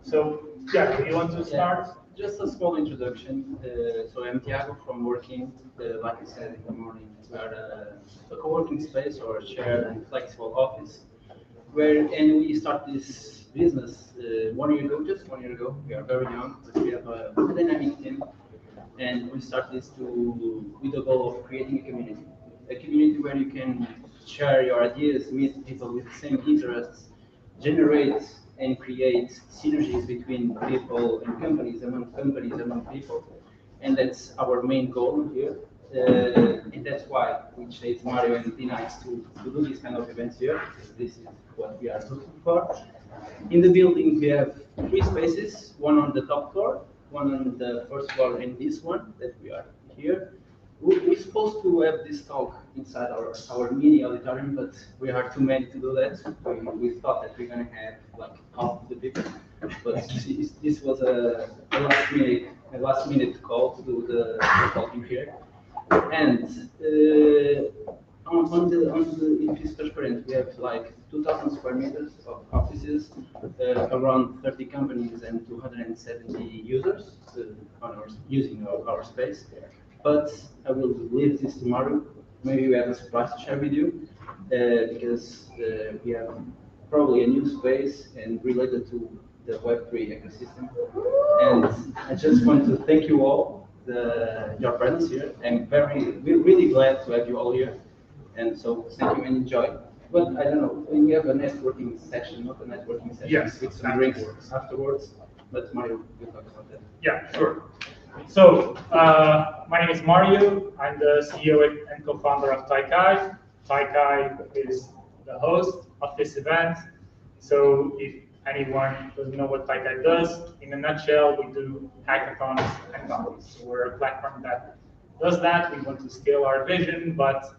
So, yeah, do you want to start? Just a small introduction. So I'm Thiago from Working. Like I said in the morning, we are a co-working space or a shared and flexible office and we start this business 1 year ago, just 1 year ago. We are very young, but we have a dynamic team, and we start this with the goal of creating a community where you can share your ideas, meet people with the same interests, generate and create synergies between people and companies among people, and that's our main goal here. And that's why we chose Mario and DeNites to do this kind of events here, because this is what we are looking for. In the building, we have three spaces, one on the top floor, one on the first floor, and this one that we are here. We're supposed to have this talk inside our mini auditorium, but we are too many to do that. We thought that we're going to have like half of the people, but this was a last minute call to do the talking here. And if it's transparent, we have like 2,000 square meters of offices, around 30 companies and 270 users using our space. But I will leave this tomorrow. Maybe we have a surprise to share with you, because we have probably a new space and related to the Web3 ecosystem. And I just want to thank you all, your presence here. We're really glad to have you all here. And so thank you and enjoy. But I don't know, we have a networking section, not a networking session, Yes, with some drinks afterwards. But Mario will talk about that. Yeah, sure. So, my name is Mario. I'm the CEO and co-founder of Taikai. Taikai is the host of this event. So, if anyone doesn't know what Taikai does, in a nutshell, we do hackathons and companies. So, we're a platform that does that. We want to scale our vision, but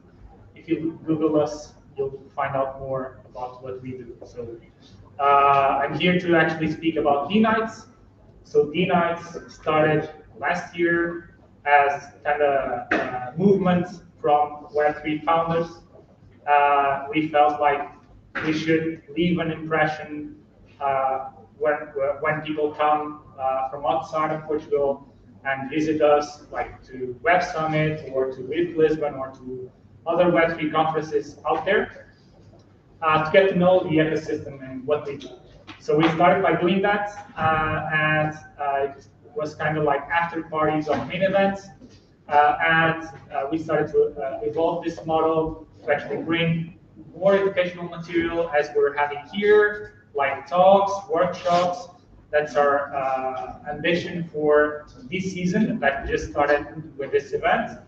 if you Google us, you'll find out more about what we do. So, I'm here to actually speak about DeNites. So, DeNites started last year as kind of a movement from Web3 founders. We felt like we should leave an impression when people come from outside of Portugal and visit us, like to Web Summit or to Live Lisbon or to other Web3 conferences out there, to get to know the ecosystem and what we do. So we started by doing that, and it was kind of like after parties of main events, and we started to evolve this model to actually bring more educational material as we're having here, like talks, workshops. That's our ambition for this season that just started with this event,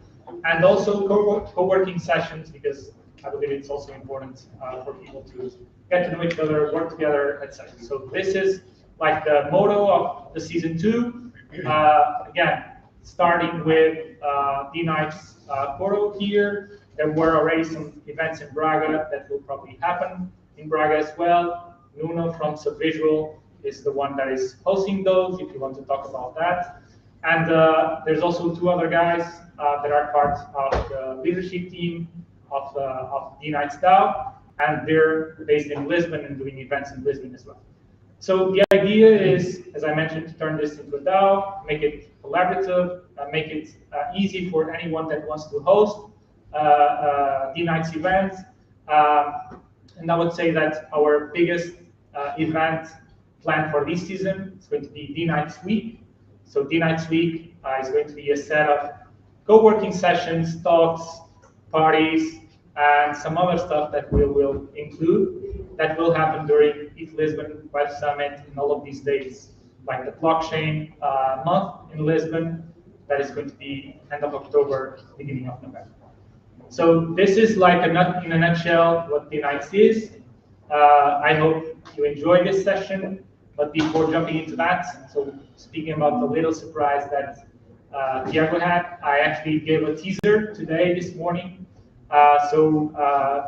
and also co-working sessions, because I believe it's also important for people to get to know each other, work together, etc. So this is like the motto of the season 2. Again, starting with DeNites Porto here. There were already some events in Braga that will probably happen in Braga as well. Nuno from Subvisual is the one that is hosting those, if you want to talk about that. And there's also 2 other guys that are part of the leadership team of DeNites DAO, and they're based in Lisbon and doing events in Lisbon as well. So the idea is, as I mentioned, to turn this into a DAO, make it collaborative, make it easy for anyone that wants to host DeNites events. And I would say that our biggest event planned for this season is going to be DeNites Week. So DeNites Week is going to be a set of co-working sessions, talks, parties, and some other stuff that we will include that will happen during ETH Lisbon, Web Summit, and all of these days, like the blockchain month in Lisbon, that is going to be end of October, beginning of November. So this is like in a nutshell what DeNites is. I hope you enjoy this session, but before jumping into that, so speaking about the little surprise that Thiago had, I actually gave a teaser today, this morning.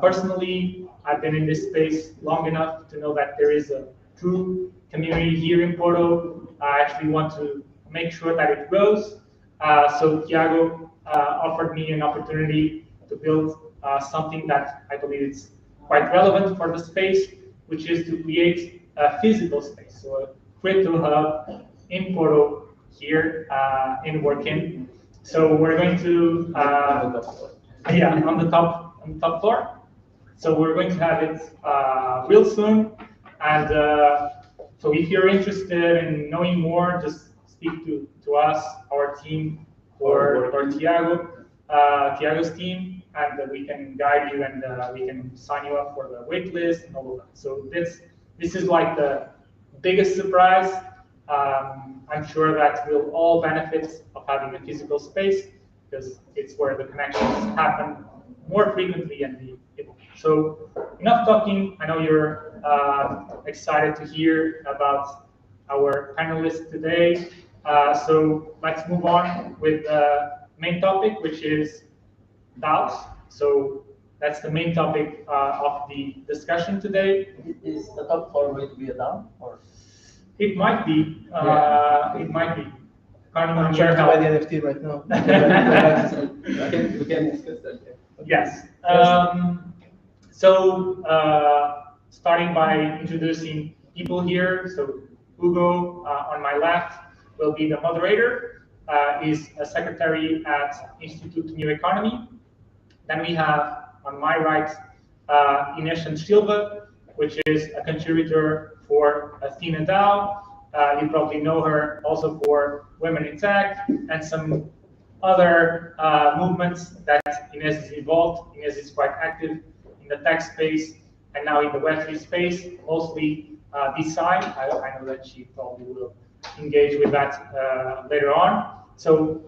Personally, I've been in this space long enough to know that there is a true community here in Porto. I actually want to make sure that it grows. So Thiago offered me an opportunity to build something that I believe is quite relevant for the space, which is to create a physical space, so a crypto hub in Porto here in Working. So we're going to yeah, on the top floor. So we're going to have it real soon, and so if you're interested in knowing more, just speak to us, our team, or Tiago's team, and we can guide you and we can sign you up for the wait list and all of that. So this is like the biggest surprise. I'm sure that we'll all benefit of having a physical space because it's where the connections happen more frequently and be able. So enough talking. I know you're excited to hear about our panelists today. So let's move on with the main topic, which is DAOs. So that's the main topic of the discussion today. Is the top floor going to be a DAO or? It might be. It might be. I'm trying to buy the NFT right now. We can discuss that. Yes. So starting by introducing people here. So Hugo on my left will be the moderator. Is a secretary at Institute New Economy. Then we have on my right Ines Silva, which is a contributor for Athena DAO. You probably know her also for Women in Tech and some other movements that Ines is involved. Ines is quite active in the tech space and now in the Web3 space, mostly this side. I know that she probably will engage with that later on. So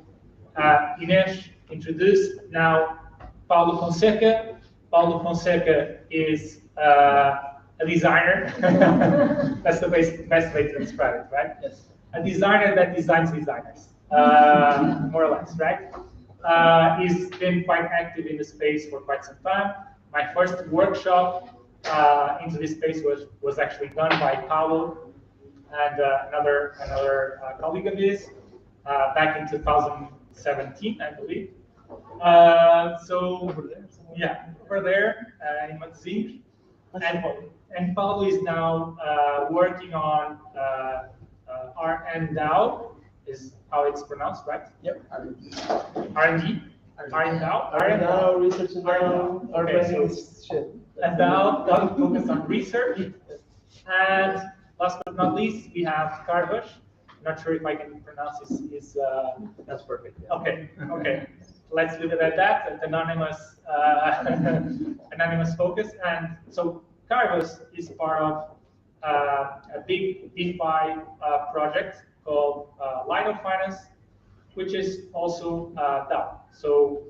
Ines introduced now Paulo Fonseca. Paulo Fonseca is a designer. That's the best way to describe it, right? Yes. A designer that designs designers, more or less, right? He's been quite active in the space for quite some time. My first workshop into this space was actually done by Paulo and another colleague of his back in 2017, I believe. So yeah, over there in Matzink. And Paulo is now working on RNDAO, is how it's pronounced, right? Yep. R&D? RNDAO, research and DAO, our branding is shit. And DAO does focus on research. And last but not least, we have Carbush. Not sure if I can pronounce his That's perfect. Yeah. Okay. Let's leave it at that. It's anonymous, anonymous focus. And so Carvus is part of a big DeFi project called Light of Finance, which is also DAO. So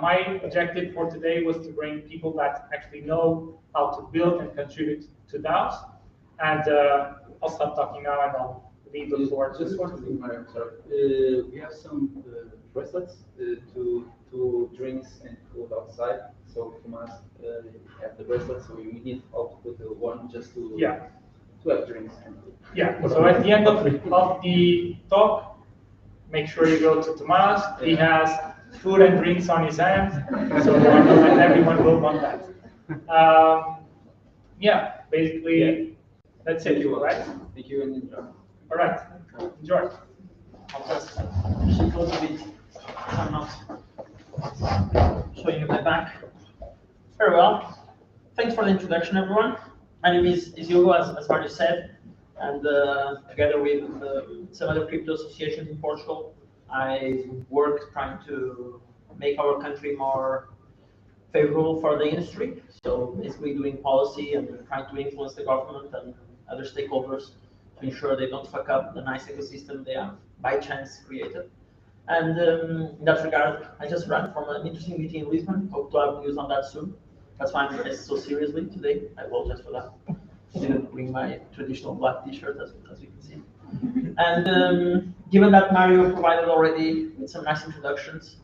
my objective for today was to bring people that actually know how to build and contribute to DAOs. And I'll stop talking now and I'll leave the floor. Just one thing, Mario, sorry. We have some bracelets to drinks and food outside. So Tomas have the bracelet, so we need all to put the one just to have drinks and food. Yeah. So at the end of the talk, make sure you go to Tomas. He has food and drinks on his hand, so everyone will want that. Yeah. Basically, that's it. Right? Thank you and enjoy. All right. Enjoy. I'll just shift close a bit. I'm not showing you my back. Very well. Thanks for the introduction, everyone. My name is Hugo, as Mario said, and together with some other crypto associations in Portugal, I work trying to make our country more favorable for the industry. So basically doing policy and trying to influence the government and other stakeholders to ensure they don't fuck up the nice ecosystem they have by chance created. And in that regard, I just ran from an interesting meeting in Lisbon. Hope to have news on that soon. That's why I'm dressed so seriously today. I apologize for that. Didn't bring my traditional black t-shirt, as you can see. And given that Mario provided already with some nice introductions,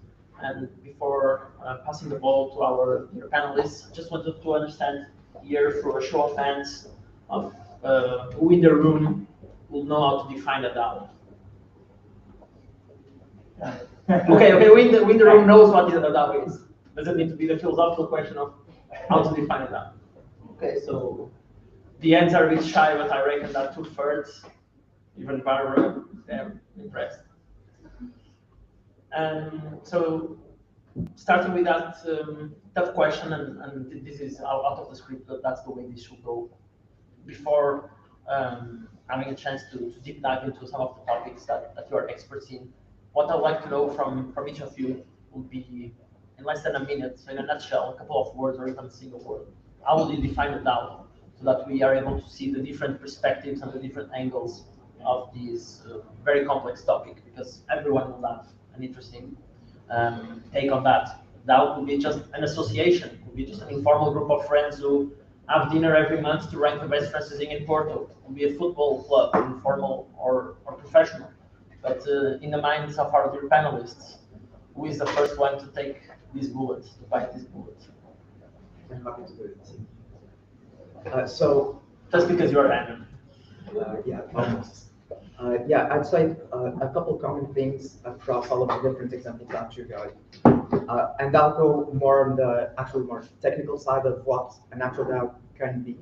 and before passing the ball to our panelists, I just wanted to understand here through a show of hands of who in the room will know how to define a DAO. Okay, who in the room knows what a DAO is. Does it need to be the philosophical question of how to define a DAO? Okay, so The ends are a bit shy, but I reckon that 2/3, even Barbara, they're impressed. So starting with that question, and this is out of the script, but that's the way this should go. Before having a chance to deep dive into some of the topics that you are experts in, what I'd like to know from each of you would be, in less than a minute, so in a nutshell, a couple of words or even a single word. How would you define the DAO so that we are able to see the different perspectives and the different angles of this very complex topic? Because everyone will have an interesting take on that. DAO could be just an association, could be just an informal group of friends who have dinner every month to rank the best franchising in Porto. It could be a football club, informal or professional. But in the minds of our dear panelists, who is the first one to take these bullets, to bite these bullets? I'm happy to do it. So, just because you're random. Yeah, almost. Yeah, I'd say a couple common things across all of the different examples that you got. And I'll go more on the actual more technical side of what a natural DAO can be.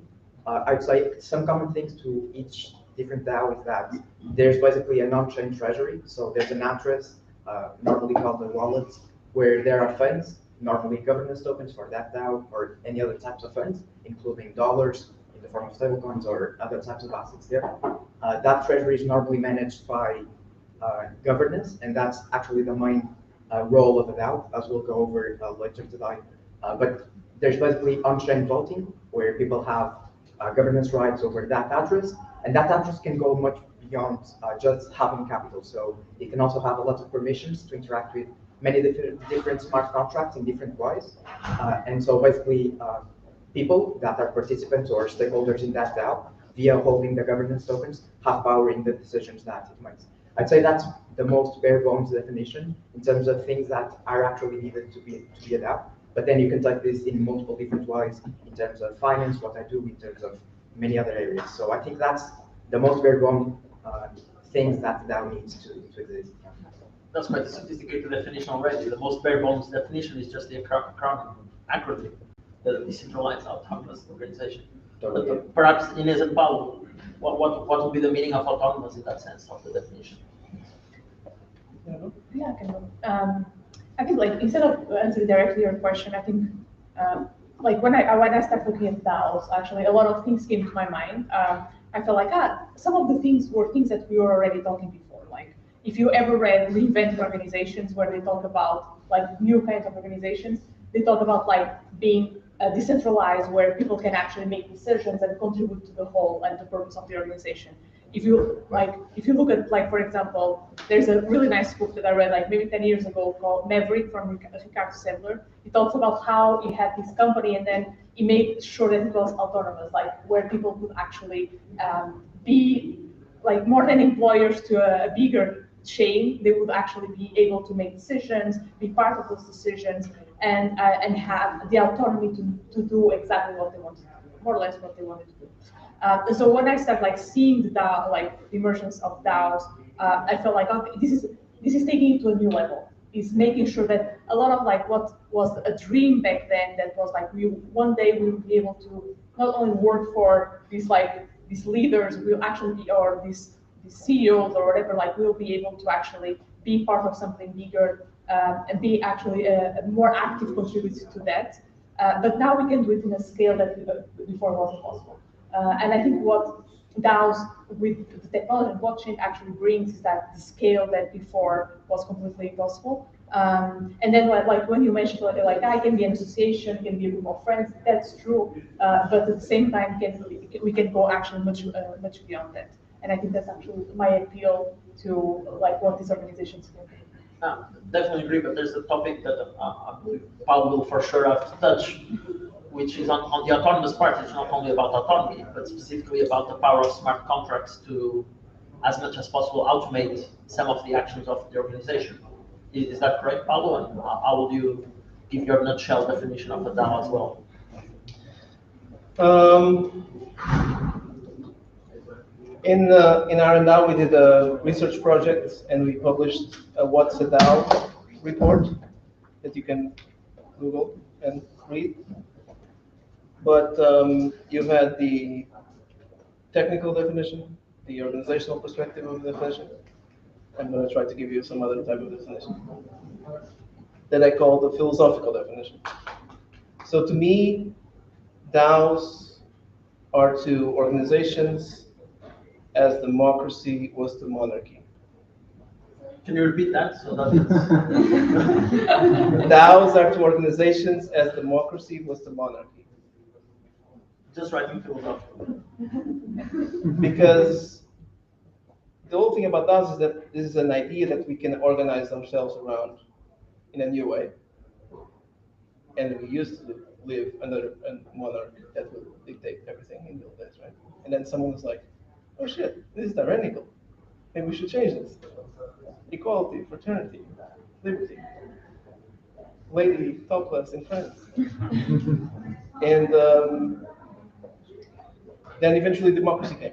I'd say some common things to each different DAO is that there's basically an on-chain treasury. So there's an address, normally called a wallet, where there are funds, normally governance tokens for that DAO or any other types of funds, including dollars in the form of stablecoins or other types of assets there. That treasury is normally managed by governance, and that's actually the main role of a DAO, as we'll go over later today. But there's basically on-chain voting, where people have governance rights over that address, and that address can go much beyond just having capital. So it can also have a lot of permissions to interact with many different smart contracts in different ways. And so basically, people that are participants or stakeholders in that DAO, via holding the governance tokens, have power in the decisions that it makes. I'd say that's the most bare bones definition in terms of things that are actually needed to be a DAO. But then you can take this in multiple different ways in terms of finance, what I do, in terms of many other areas. So I think that's the most bare bone things that DAO needs to exist. That's quite a sophisticated definition already. The most bare bones definition is just the acronym, the decentralized autonomous organization. Totally. But perhaps Inez and Paulo, what would be the meaning of autonomous in that sense of the definition? Yeah, I can go. I think like instead of answering directly your question, I think like when I started looking at DAOs, actually a lot of things came to my mind. I felt like some of the things were things that we were already talking before. Like if you ever read reinventing organizations, where they talk about like new kinds of organizations, they talk about like being decentralized, where people can actually make decisions and contribute to the whole and the purpose of the organization. If you look at, like, for example, there's a really nice book that I read like maybe 10 years ago called Maverick from Ricardo Sedler. It talks about how he had this company and then he made sure that it was autonomous, like where people could actually be like more than employers to a bigger chain. They would actually be able to make decisions, be part of those decisions, and have the autonomy to do exactly what they wanted to do, more or less what they wanted to do. So when I started like seeing the DAO, like the emergence of DAOs, I felt like, okay, this is taking it to a new level. It's making sure that a lot of like what was a dream back then, that was like one day we will be able to not only work for these leaders, we'll actually be, or these CEOs or whatever, like we'll be able to actually be part of something bigger and be actually a more active contributor to that. But now we can do it in a scale that before wasn't possible. And I think what DAOs with the technology and blockchain actually brings is that the scale that before was completely impossible. And then like when you mentioned like I can be an association, can be a group of friends, that's true. But at the same time, we can go actually much beyond that. And I think that's actually my appeal to like what these organizations can do. Definitely agree, but there's a topic that I believe Paul will for sure have to touch, which is on the autonomous part. It's not only about autonomy, but specifically about the power of smart contracts to, as much as possible, automate some of the actions of the organization. Is that correct, Paulo? And how would you give your nutshell definition of a DAO as well? In R&D, we did a research project and we published a What's a DAO report that you can Google and read. But you had the technical definition, the organizational perspective of the definition. I'm going to try to give you some other type of definition that I call the philosophical definition. So to me, DAOs are to organizations as democracy was to monarchy. Can you repeat that? So that DAOs are to organizations as democracy was to monarchy. just writing philosophical. Because the whole thing about DAOs is that this is an idea that we can organize ourselves around in a new way. And we used to live under a monarch that would dictate everything in the old days, right? And then someone was like, oh shit, this is tyrannical. Maybe we should change this. Equality, fraternity, liberty. Lady topless in France. And then eventually democracy came.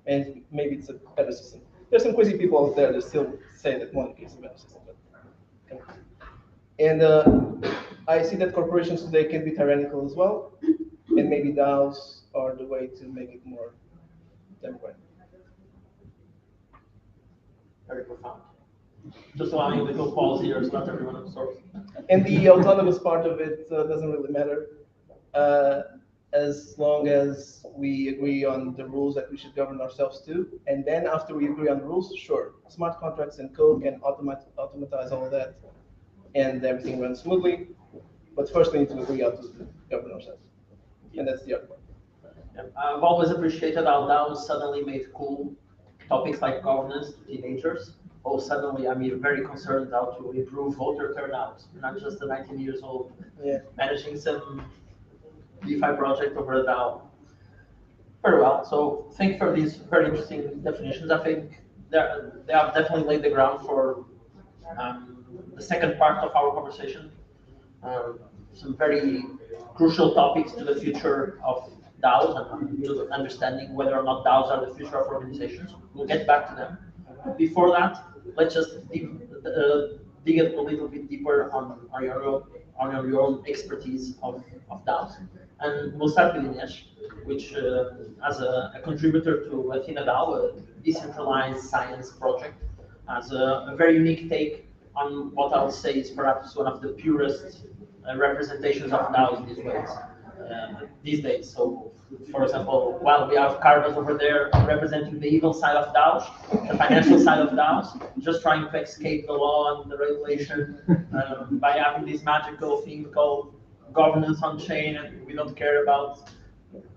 And maybe it's a better system. There's some crazy people out there that still say that monarchy is a better system. But, and I see that corporations today can be tyrannical as well. And maybe DAOs are the way to make it more democratic. Very profound. Just allowing a little pause here so not everyone absorbs. And the autonomous part of it doesn't really matter, as long as we agree on the rules that we should govern ourselves to. And then after we agree on the rules, sure, smart contracts and code can automatize all of that, and everything runs smoothly. But first we need to agree how to govern ourselves. And that's the other part. Yeah. I've always appreciated how DAOs suddenly made cool topics like governance to teenagers. Oh, suddenly I'm very concerned how to improve voter turnout. You're not just a 19 years old managing some DeFi project over a DAO. Very well. So thank you for these very interesting definitions. I think they have definitely laid the ground for the second part of our conversation. Some very crucial topics to the future of DAOs and to the understanding whether or not DAOs are the future of organizations. We'll get back to them. Before that, let's just dig a little bit deeper on your own expertise of DAOs. And we'll start with DeNites, which as a contributor to Athena DAO, a decentralized science project, has a very unique take on what I would say is perhaps one of the purest representations of DAOs these days. So, for example, while we have Carlos over there representing the evil side of DAOs, the financial side of DAOs, just trying to escape the law and the regulation by having this magical thing called governance on chain, and we don't care about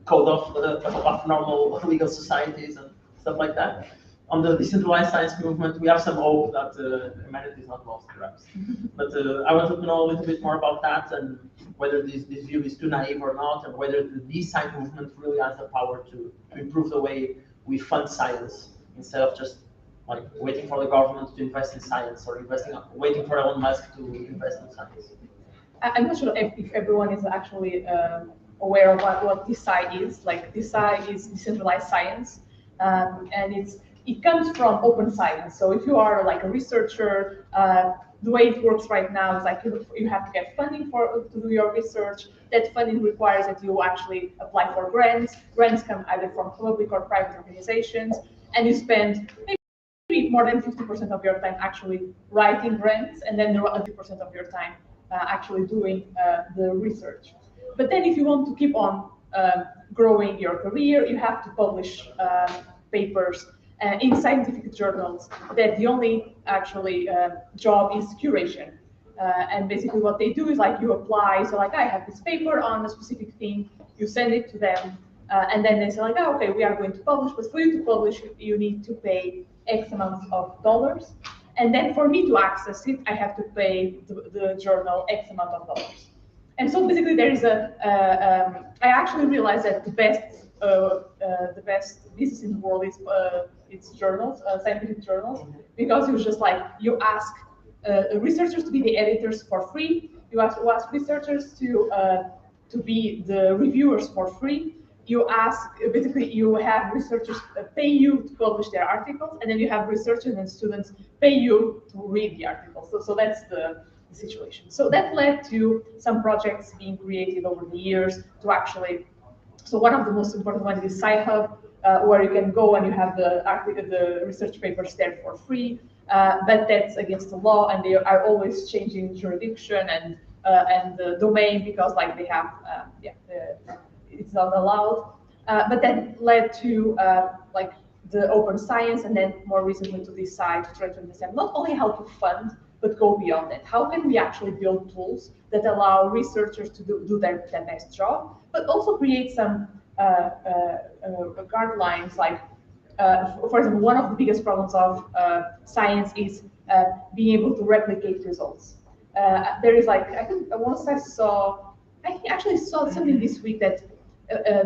code of normal legal societies and stuff like that. On the decentralized science movement, we have some hope that humanity is not lost, perhaps. But I wanted to know a little bit more about that and whether this view is too naive or not, and whether the DeSci movement really has the power to improve the way we fund science instead of just like waiting for the government to invest in science or waiting for Elon Musk to invest in science. I'm not sure if everyone is actually aware of what DeSci is. Like DeSci is decentralized science, and it comes from open science. So if you are like a researcher, the way it works right now is like you have to get funding to do your research. That funding requires that you actually apply for grants. Grants come either from public or private organizations, and you spend maybe more than 50% of your time actually writing grants, and then the other 50% of your time actually doing the research. But then if you want to keep on growing your career, you have to publish papers in scientific journals that the only actually job is curation. And basically what they do is like you apply, so like I have this paper on a specific thing, you send it to them, and then they say like, oh, okay, we are going to publish, but for you to publish, you need to pay X amount of dollars. And then for me to access it, I have to pay the journal X amount of dollars. And so basically there is I actually realized that the best business in the world is it's journals, scientific journals, because it was just like you ask researchers to be the editors for free, you ask researchers to be the reviewers for free, you have researchers pay you to publish their articles, and then you have researchers and students pay you to read the articles. So that's the situation. So that led to some projects being created over the years to actually So one of the most important ones is Sci-Hub, where you can go and you have the research papers there for free. But that's against the law, and they are always changing jurisdiction and the domain because like they have it's not allowed. But that led to like the open science, and then more recently to decide to try to understand not only how to fund, but go beyond that. How can we actually build tools that allow researchers to do their best job, but also create some guidelines like, for example, one of the biggest problems of science is being able to replicate results. There is like, I think once I actually saw something this week that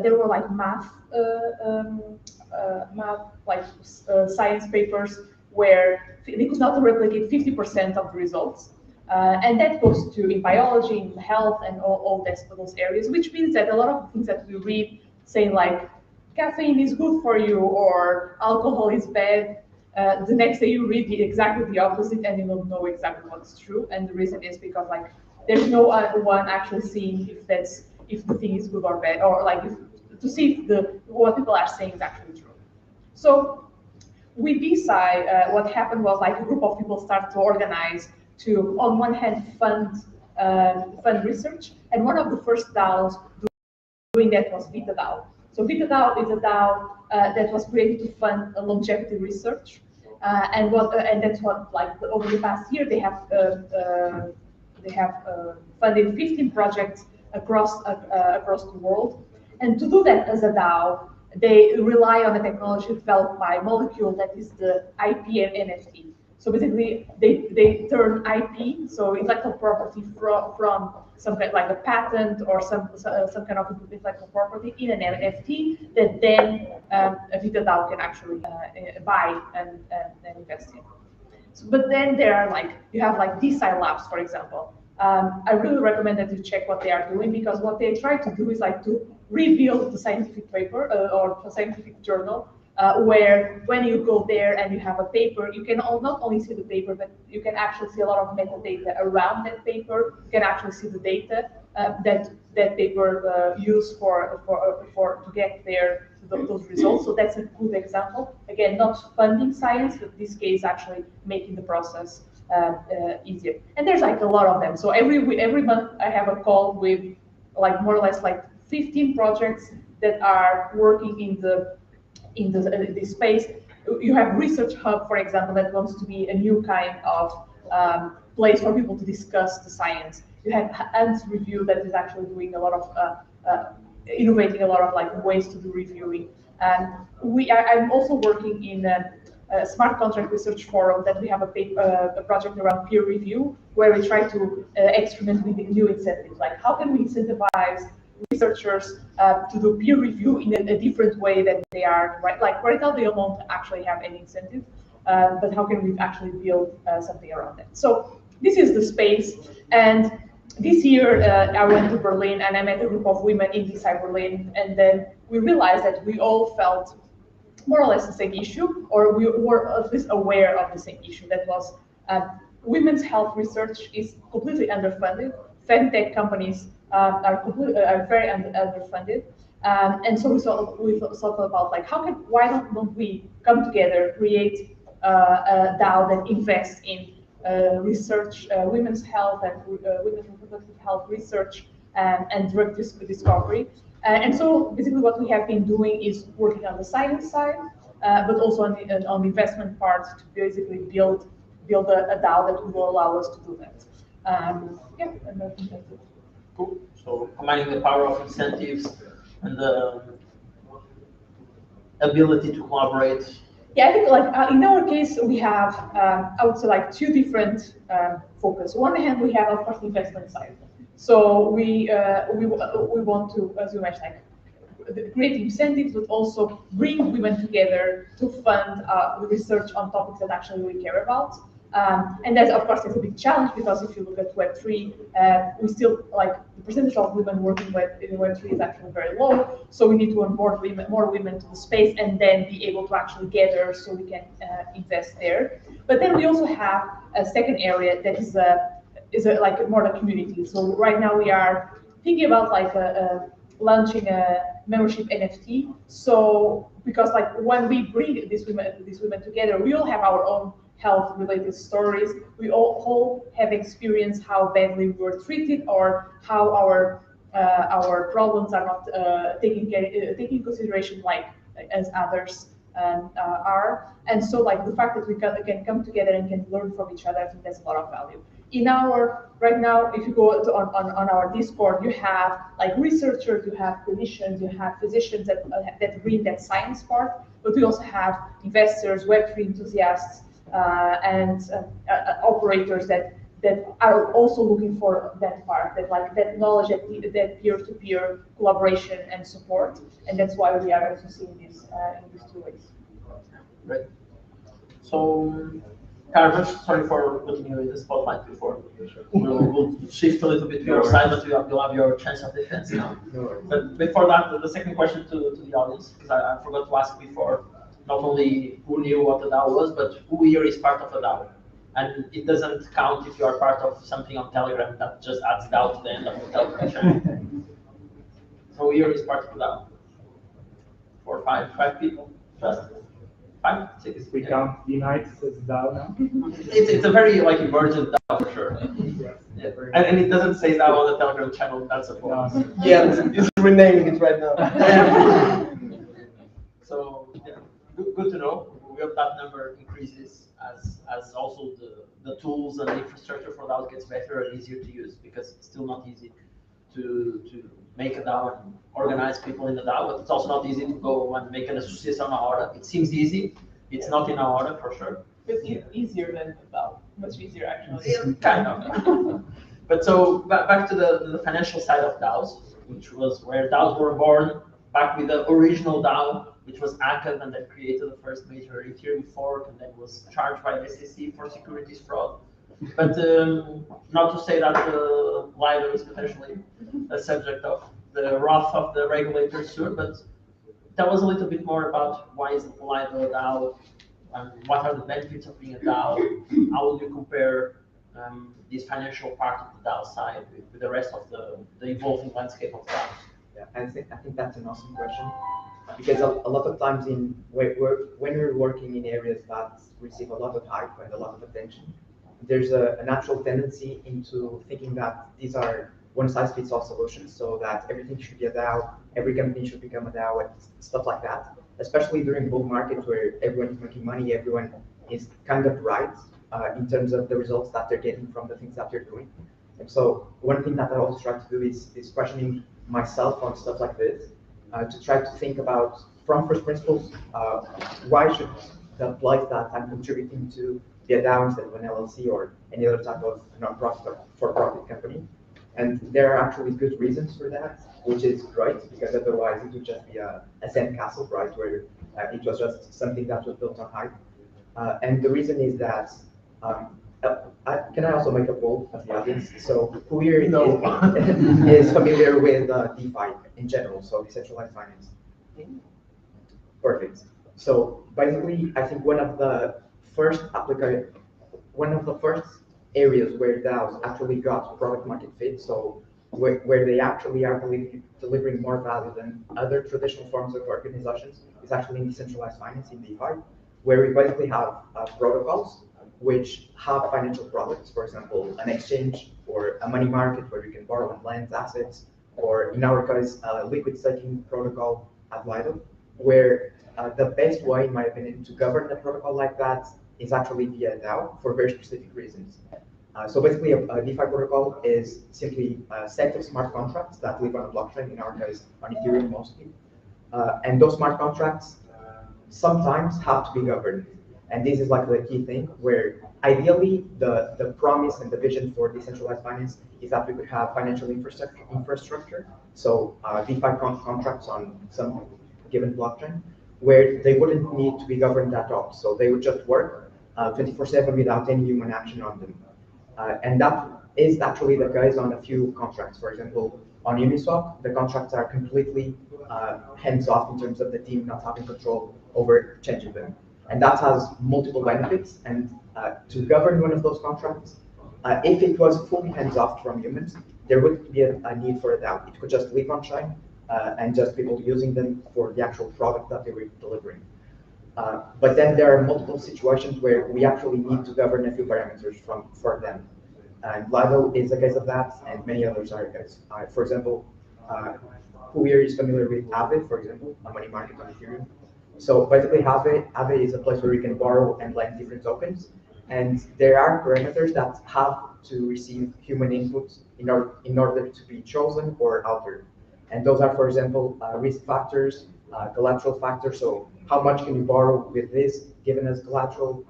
there were like math science papers where they could not replicate 50% of the results. And that goes to in biology, in health, and all those areas, which means that a lot of things that we read saying like caffeine is good for you or alcohol is bad, the next day you read exactly the opposite and you don't know exactly what's true. And the reason is because like there's no one actually seeing if the thing is good or bad, or like to see if what people are saying is actually true. So with DeSci, what happened was like a group of people started to organize to, on one hand, fund research, and one of the first DAOs doing that was VitaDAO. So VitaDAO is a DAO that was created to fund longevity research, and that's what like over the past year they have funded 15 projects across the world, and to do that as a DAO, they rely on a technology developed by Molecule that is the IP and NFT. So basically, they turn IP, so intellectual property from some kind like a patent or some kind of intellectual property in an NFT that then VitaDAO can actually buy and invest in. So, but then there are like, you have like DeSci Labs, for example. I really recommend that you check what they are doing, because what they try to do is like to rebuild the scientific paper or the scientific journal, where when you go there and you have a paper, you can not only see the paper, but you can actually see a lot of metadata around that paper. You can actually see the data that paper used to get there those results. So that's a good example. Again, not funding science, but in this case actually making the process easier. And there's like a lot of them. So every month I have a call with like more or less like 15 projects that are working in this space. You have Research Hub, for example, that wants to be a new kind of place for people to discuss the science. You have Ants Review that is actually doing a lot of innovating a lot of like ways to do reviewing. And I'm also working in a smart contract research forum that we have a project around peer review, where we try to experiment with new incentives, like how can we incentivize researchers to do peer review in a different way than they are right now. They don't actually have any incentive, but how can we actually build something around that? So this is the space. And this year I went to Berlin and I met a group of women in DeSci Berlin, and then we realized that we all felt more or less the same issue, or we were at least aware of the same issue. That was women's health research is completely underfunded. Femtech companies are very underfunded, and so we thought about like why don't we come together, create a DAO that invests in research, women's health and women's reproductive health research and drug discovery. And so basically what we have been doing is working on the science side, but also on the investment part to basically build a DAO that will allow us to do that. Yeah, and I think that's it. Cool. So combining the power of incentives and the ability to collaborate. Yeah, I think like in our case we have I would say like two different focus. On one hand, we have of course the investment side. So we want to, as you mentioned, like create incentives, but also bring women together to fund the research on topics that actually we care about. And that's of course it's a big challenge, because if you look at Web3, we still like the percentage of women working in Web3 is actually very low. So we need to onboard more women to the space and then be able to actually gather so we can invest there. But then we also have a second area that is like more the community. So right now we are thinking about like launching a membership NFT. So because like when we bring these women together, we all have our own health related stories. We all have experienced how badly we were treated or how our problems are not taking consideration like as others are. And so like the fact that we can come together and can learn from each other, I think that's a lot of value. In our, right now, if you go to, on our Discord, you have like researchers, you have clinicians, you have physicians that bring that science part, but we also have investors, Web3 enthusiasts, and operators that are also looking for that part, that like that knowledge, that peer-to-peer collaboration and support, and that's why we are also seeing this in these two ways. Right. So, Carlos, sorry for putting you in the spotlight before. We'll shift a little bit to your side, but you'll have your chance of defense now. But before that, the second question to the audience, because I forgot to ask before, not only who knew what a DAO was, but who here is part of a DAO. And it doesn't count if you are part of something on Telegram, that just adds DAO to the end of the Telegram channel. So who here is part of a DAO? 4, 5 people, just 5, 6. We count DeNites as DAO now. It's a very like emergent DAO for sure. Yeah. And it doesn't say DAO on the Telegram channel. That's a problem. Yeah, he's renaming it right now. So yeah, good to know. We hope that number increases as also the tools and the infrastructure for DAOs gets better and easier to use, because it's still not easy to make a DAO and organize people in the DAO, but it's also not easy to go and make an association ahora. It seems easy. It's not in ahora for sure. It's easier than the DAO, much easier actually. Yeah, kind of. But so back to the financial side of DAOs, which was where DAOs were born, back with the original DAO, which was ACAD, and that created the first major Ethereum fork, and then was charged by the SEC for securities fraud. But not to say that Lido is potentially a subject of the wrath of the regulators soon, but tell us a little bit more about why is Lido a DAO, and what are the benefits of being a DAO? How will you compare this financial part of the DAO side with the rest of the evolving landscape of DAOs? Yeah, I think that's an awesome question, because a lot of times when we're working in areas that receive a lot of hype and a lot of attention, there's a natural tendency into thinking that these are one-size-fits-all solutions, so that everything should be a DAO, every company should become a DAO, and stuff like that. Especially during bull markets where everyone's making money, everyone is kind of right in terms of the results that they're getting from the things that they're doing. And so one thing that I always try to do is questioning myself on stuff like this, to try to think about, from first principles, why should the place that I'm contributing to be a DAO instead of an LLC or any other type of non-profit or for-profit company? And there are actually good reasons for that, which is great, because otherwise it would just be a sandcastle, right, where it was just something that was built on hype. And the reason is that, can I also make a poll of the audience? So who here is familiar with DeFi in general, so decentralized finance? Perfect. So basically, I think one of the first areas where DAOs actually got product market fit, so where they actually are delivering more value than other traditional forms of organizations, is actually in decentralized finance, in DeFi, where we basically have protocols which have financial products, for example, an exchange or a money market where you can borrow and lend assets, or in our case, a liquid staking protocol at Lido, where the best way, in my opinion, to govern a protocol like that is actually via DAO for very specific reasons. So basically, a DeFi protocol is simply a set of smart contracts that live on a blockchain, in our case, on Ethereum mostly. And those smart contracts sometimes have to be governed. And this is like the key thing, where ideally the promise and the vision for decentralized finance is that we could have financial infrastructure, so DeFi contracts on some given blockchain, where they wouldn't need to be governed at all. So they would just work 24/7 without any human action on them. And that is actually the case on a few contracts. For example, on Uniswap, the contracts are completely hands-off in terms of the team not having control over changing them. And that has multiple benefits. And to govern one of those contracts, if it was fully hands-off from humans, there wouldn't be a need for a DAO. It could just live on chain, and just people using them for the actual product that they were delivering. But then there are multiple situations where we actually need to govern a few parameters for them. And Lido is a case of that, and many others are a case. For example, who here is familiar with Aave, for example, a money market on Ethereum? So basically, Aave is a place where you can borrow and lend different tokens, and there are parameters that have to receive human input in order to be chosen or altered. And those are, for example, risk factors, collateral factors. So how much can you borrow with this given as collateral?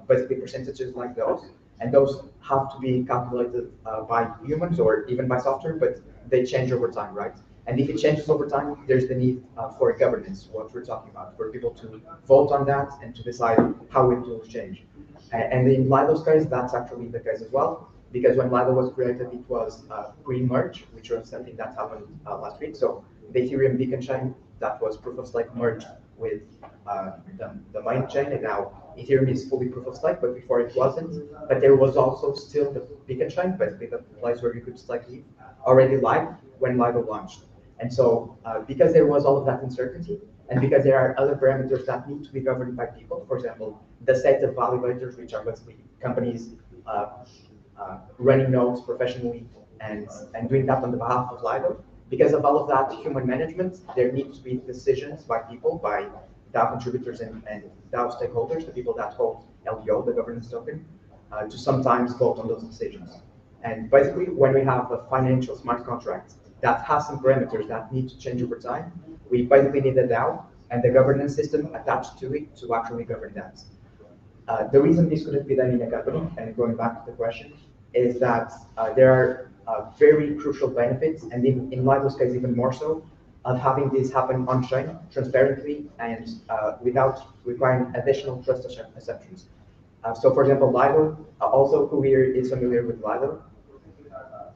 Basically, percentages like those. And those have to be calculated by humans or even by software, but they change over time, right? And if it changes over time, there's the need for governance, what we're talking about, for people to vote on that and to decide how it will change. And in Lido's case, that's actually the case as well, because when Lido was created, it was pre-merge, which was something that happened last week. So the Ethereum beacon chain that was proof of stake merged with the main chain, and now Ethereum is fully proof of stake, but before it wasn't. But there was also still the beacon chain, basically the place where you could stake ETH, already live when Lido launched. And so because there was all of that uncertainty, and because there are other parameters that need to be governed by people, for example, the set of validators, which are basically companies running nodes professionally and doing that on the behalf of Lido. Because of all of that human management, there needs to be decisions by people, by DAO contributors and DAO stakeholders, the people that hold LDO, the governance token, to sometimes vote on those decisions. And basically, when we have a financial smart contract that has some parameters that need to change over time, we basically need a DAO and the governance system attached to it to actually govern that. The reason this couldn't be done in a company, and going back to the question, is that there are very crucial benefits, and in Lido's case even more so, of having this happen on-chain, transparently, and without requiring additional trust assumptions. So for example, Lido, also who here is familiar with Lido?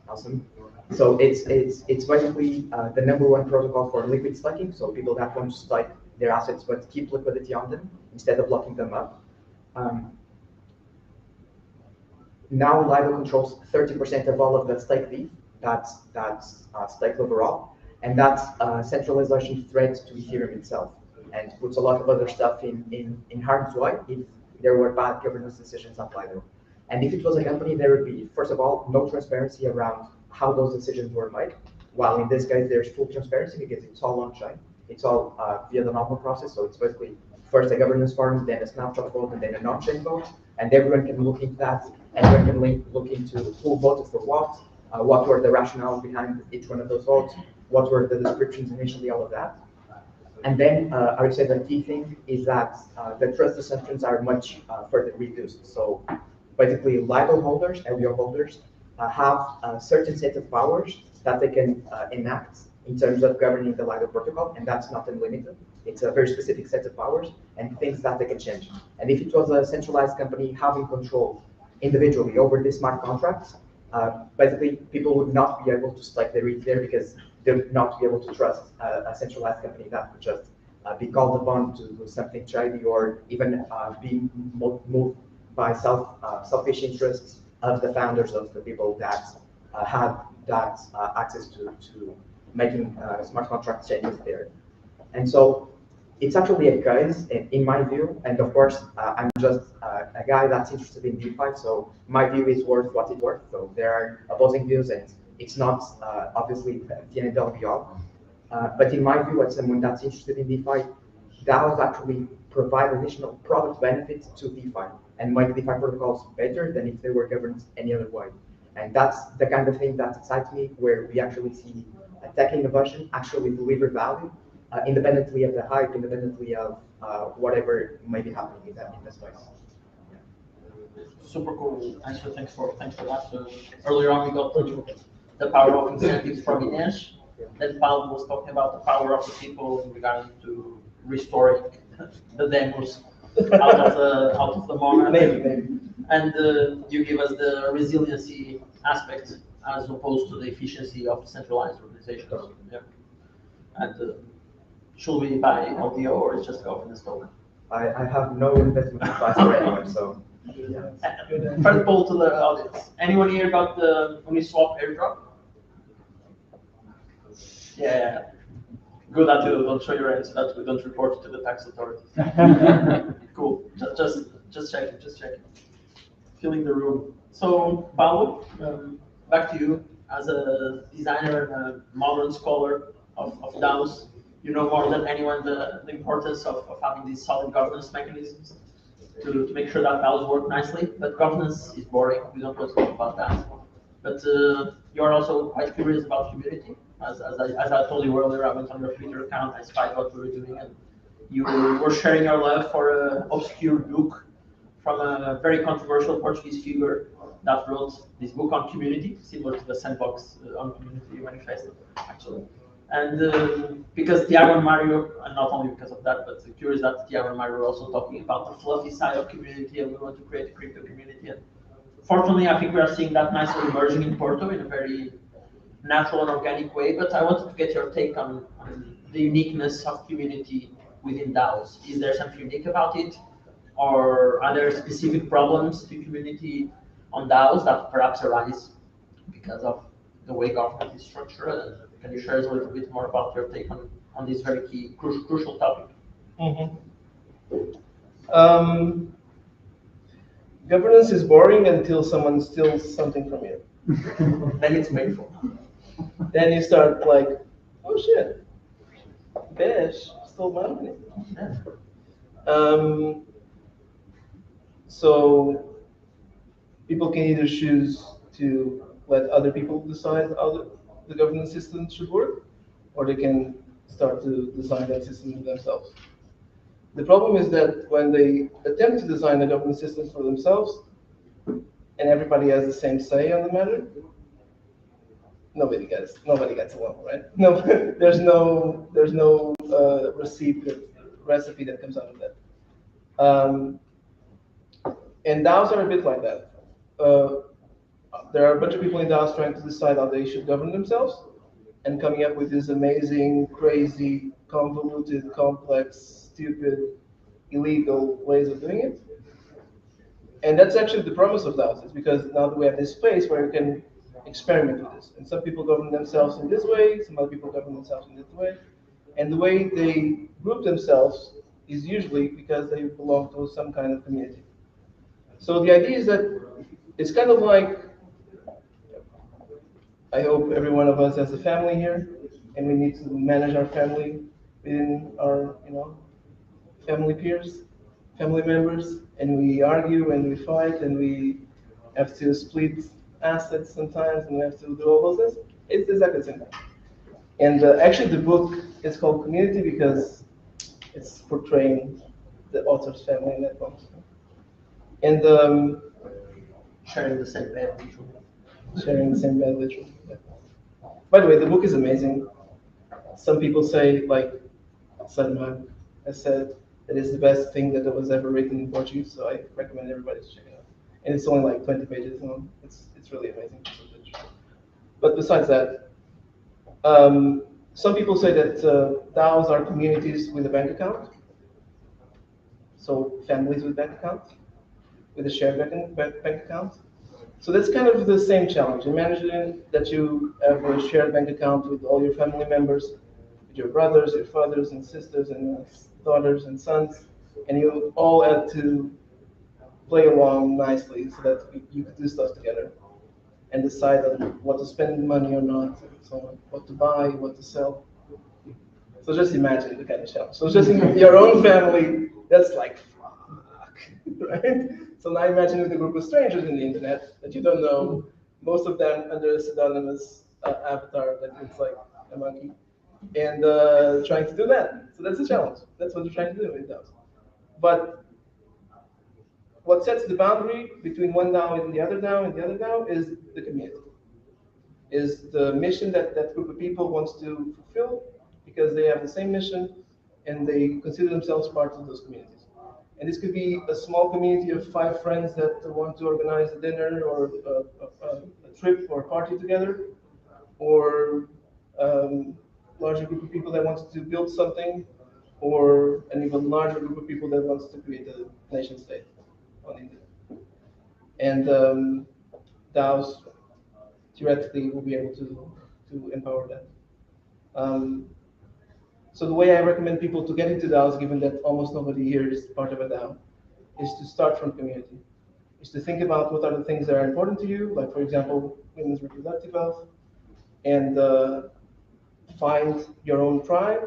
Awesome. So it's basically the #1 protocol for liquid staking. So people that want to stake their assets but keep liquidity on them instead of locking them up. Now Lido controls 30% of all of the stake ETH that's staked overall, and that's a centralization threat to Ethereum itself, and puts a lot of other stuff in harm's way if there were bad governance decisions at Lido. And if it was a company, there would be, first of all, no transparency around how those decisions were made, while in this case there's full transparency because it's all on-chain. It's all via the normal process, so it's basically first a governance forum, then a snapshot vote, and then an on-chain vote, and everyone can look into that, and everyone can look into who voted for what were the rationales behind each one of those votes, what were the descriptions initially, all of that. And then I would say the key thing is that the trust assumptions are much further reduced. So basically, Lido holders, LDO holders, have a certain set of powers that they can enact in terms of governing the Lido protocol, and that's not unlimited. It's a very specific set of powers and things that they can change. And if it was a centralized company having control individually over these smart contracts, basically people would not be able to stake their ETH there because they would not be able to trust a centralized company that would just be called upon to do something shady or even be moved by selfish interests of the founders, of the people that had that access to making smart contract changes there. And so it's actually a case, in my view, and of course, I'm just a guy that's interested in DeFi, so my view is worth what it's worth. So there are opposing views, and it's not obviously the end all be all. But in my view, as someone that's interested in DeFi, DAOs actually provide additional product benefits to DeFi and make DeFi protocols better than if they were governed any other way. And that's the kind of thing that excites me, where we actually see tech innovation actually deliver value independently of the hype, independently of whatever may be happening in the space. Super cool answer. Thanks for that. Earlier on, we got the power of incentives from Ines. Then Paul was talking about the power of the people in regard to restoring the demos out of the monarch. Maybe. And you give us the resiliency aspect as opposed to the efficiency of centralized organizations. Yeah. And should we buy LDO or it's just governance token? I have no investment advice for anyone, so. Yeah. First poll to the audience. Anyone here got the Uniswap airdrop? Yeah. Good that you don't show your ends, so that we don't report to the tax authorities. Cool. Just checking. Filling the room. So, Paulo, back to you. As a designer and a modern scholar of DAOs, you know more than anyone the importance of having these solid governance mechanisms to make sure that DAOs work nicely. But governance is boring. We don't want to talk about that. But you're also quite curious about community. As I told you earlier, I went on your Twitter account, I spied what you were doing, and you were sharing your love for an obscure book from a very controversial Portuguese figure that wrote this book on community, similar to the Sandbox on Community Manifesto, actually. And because Tiago and Mario, and not only because of that, but curious that Tiago and Mario were also talking about the fluffy side of community, and we want to create a crypto community. And fortunately, I think we are seeing that nicely emerging in Porto in a very natural and organic way. But I wanted to get your take on the uniqueness of community within DAOs. Is there something unique about it? Or are there specific problems to community on DAOs that perhaps arise because of the way government is structured? And can you share us a little bit more about your take on this very key, crucial topic? Governance is boring until someone steals something from you. Then it's painful. Then you start like, oh shit, Besh stole my money. Yeah. So people can either choose to let other people decide how the governance system should work, or they can start to design that system themselves. The problem is that when they attempt to design a governance system for themselves, and everybody has the same say on the matter, nobody gets along, right? No, there's no recipe that comes out of that. And DAOs are a bit like that. There are a bunch of people in DAOs trying to decide how they should govern themselves, and coming up with these amazing, crazy, convoluted, complex, stupid, illegal ways of doing it. And that's actually the promise of DAOs, is because now that we have this space where you can experiment with this. And some people govern themselves in this way, some other people govern themselves in this way. And the way they group themselves is usually because they belong to some kind of community. So the idea is that it's kind of like, I hope every one of us has a family here, and we need to manage our family within our, family peers, family members, and we argue and we fight and we have to split assets sometimes, and we have to do all those things. It's exactly the same thing. And actually, the book is called Community because it's portraying the author's family in that book. And Sharing the same bed, literally. sharing the same bed, literally. Yeah. By the way, the book is amazing. Some people say, like Salman has said, that it's the best thing that was ever written in Portuguese, so I recommend everybody to check it out. And it's only like 20 pages long. It's really amazing. But besides that, some people say that DAOs are communities with a bank account. So families with bank accounts, with a shared bank account. So that's kind of the same challenge. Imagine that you have a shared bank account with all your family members, with your brothers, your fathers and sisters and daughters and sons, and you all had to play along nicely so that you could do stuff together and decide on what to spend money or not, so on, what to buy, what to sell. So just imagine the kind of challenge. So just in your own family, that's like, fuck, right? So now imagine with a group of strangers in the internet that you don't know, most of them under a pseudonymous avatar that looks like a monkey, and trying to do that. So that's a challenge. That's what you're trying to do in DAOs. But what sets the boundary between one DAO and the other DAO is the community. Is the mission that that group of people wants to fulfill because they have the same mission and they consider themselves part of those communities. And this could be a small community of 5 friends that want to organize a dinner or a trip or a party together, or larger group of people that wants to build something, or an even larger group of people that wants to create a nation state on India. And DAOs theoretically will be able to empower that. So the way I recommend people to get into DAOs, given that almost nobody here is part of a DAO, is to start from community. Is to think about what are the things that are important to you, like for example, women's reproductive health, and find your own tribe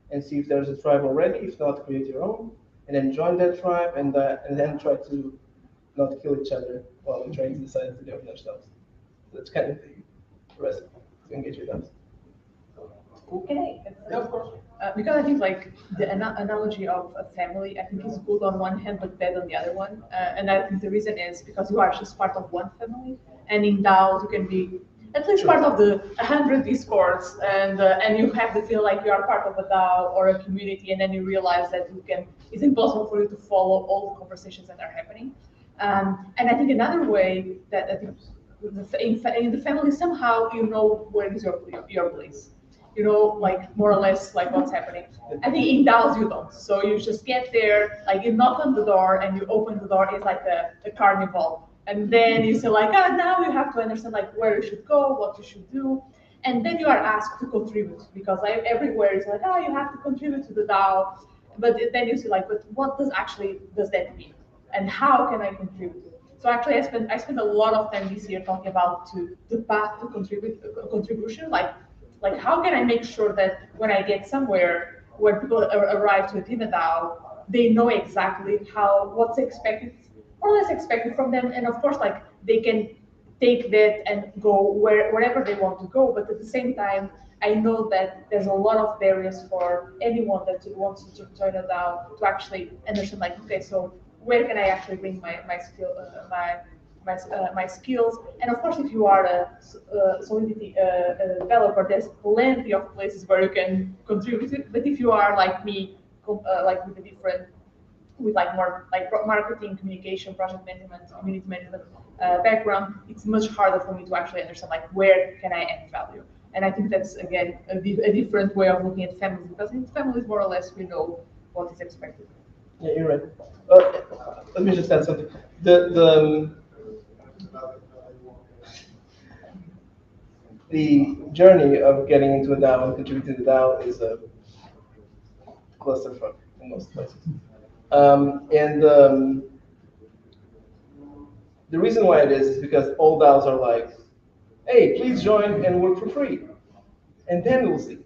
and see if there's a tribe already. If not, create your own, and then join that tribe, and then try to not kill each other while we're trying to decide to govern ourselves. That's kind of the recipe to engage with us. Okay. Yeah, of course. Because I think like the analogy of a family, I think is good on one hand, but bad on the other one. And I think the reason is because you are just part of one family, and in DAOs you can be at least part of the 100 discords, and you have to feel like you are part of a DAO or a community, and then you realize that it's impossible for you to follow all the conversations that are happening. And I think another way that I think in the family somehow you know where is your place. You know, like more or less like what's happening. I think in DAOs you don't. So you just get there, like you knock on the door and you open the door, it's like a carnival. And then you say like, now you have to understand like where you should go, what you should do. And then you are asked to contribute because everywhere is like, you have to contribute to the DAO. But then you say like, but what does that mean? And how can I contribute? So actually I spent a lot of time this year talking about the path to contribution, like how can I make sure that when I get somewhere where people arrive to a DAO, they know exactly what's expected, more or less expected from them, and of course like they can take that and go wherever they want to go. But at the same time, I know that there's a lot of barriers for anyone that wants to join a DAO to actually understand like, okay, so where can I actually bring my skill, my skills? And of course, if you are a Solidity developer, there's plenty of places where you can contribute. But if you are like me, like with like more like marketing, communication, project management, community management background, it's much harder for me to actually understand like where can I add value. And I think that's again a different way of looking at families, because in families more or less we know what is expected. Yeah, you're right. Let me just add something. The journey of getting into a DAO and contributing to the DAO is a clusterfuck in most places. The reason why it is because all DAOs are like, hey, please join and work for free. And then we'll see.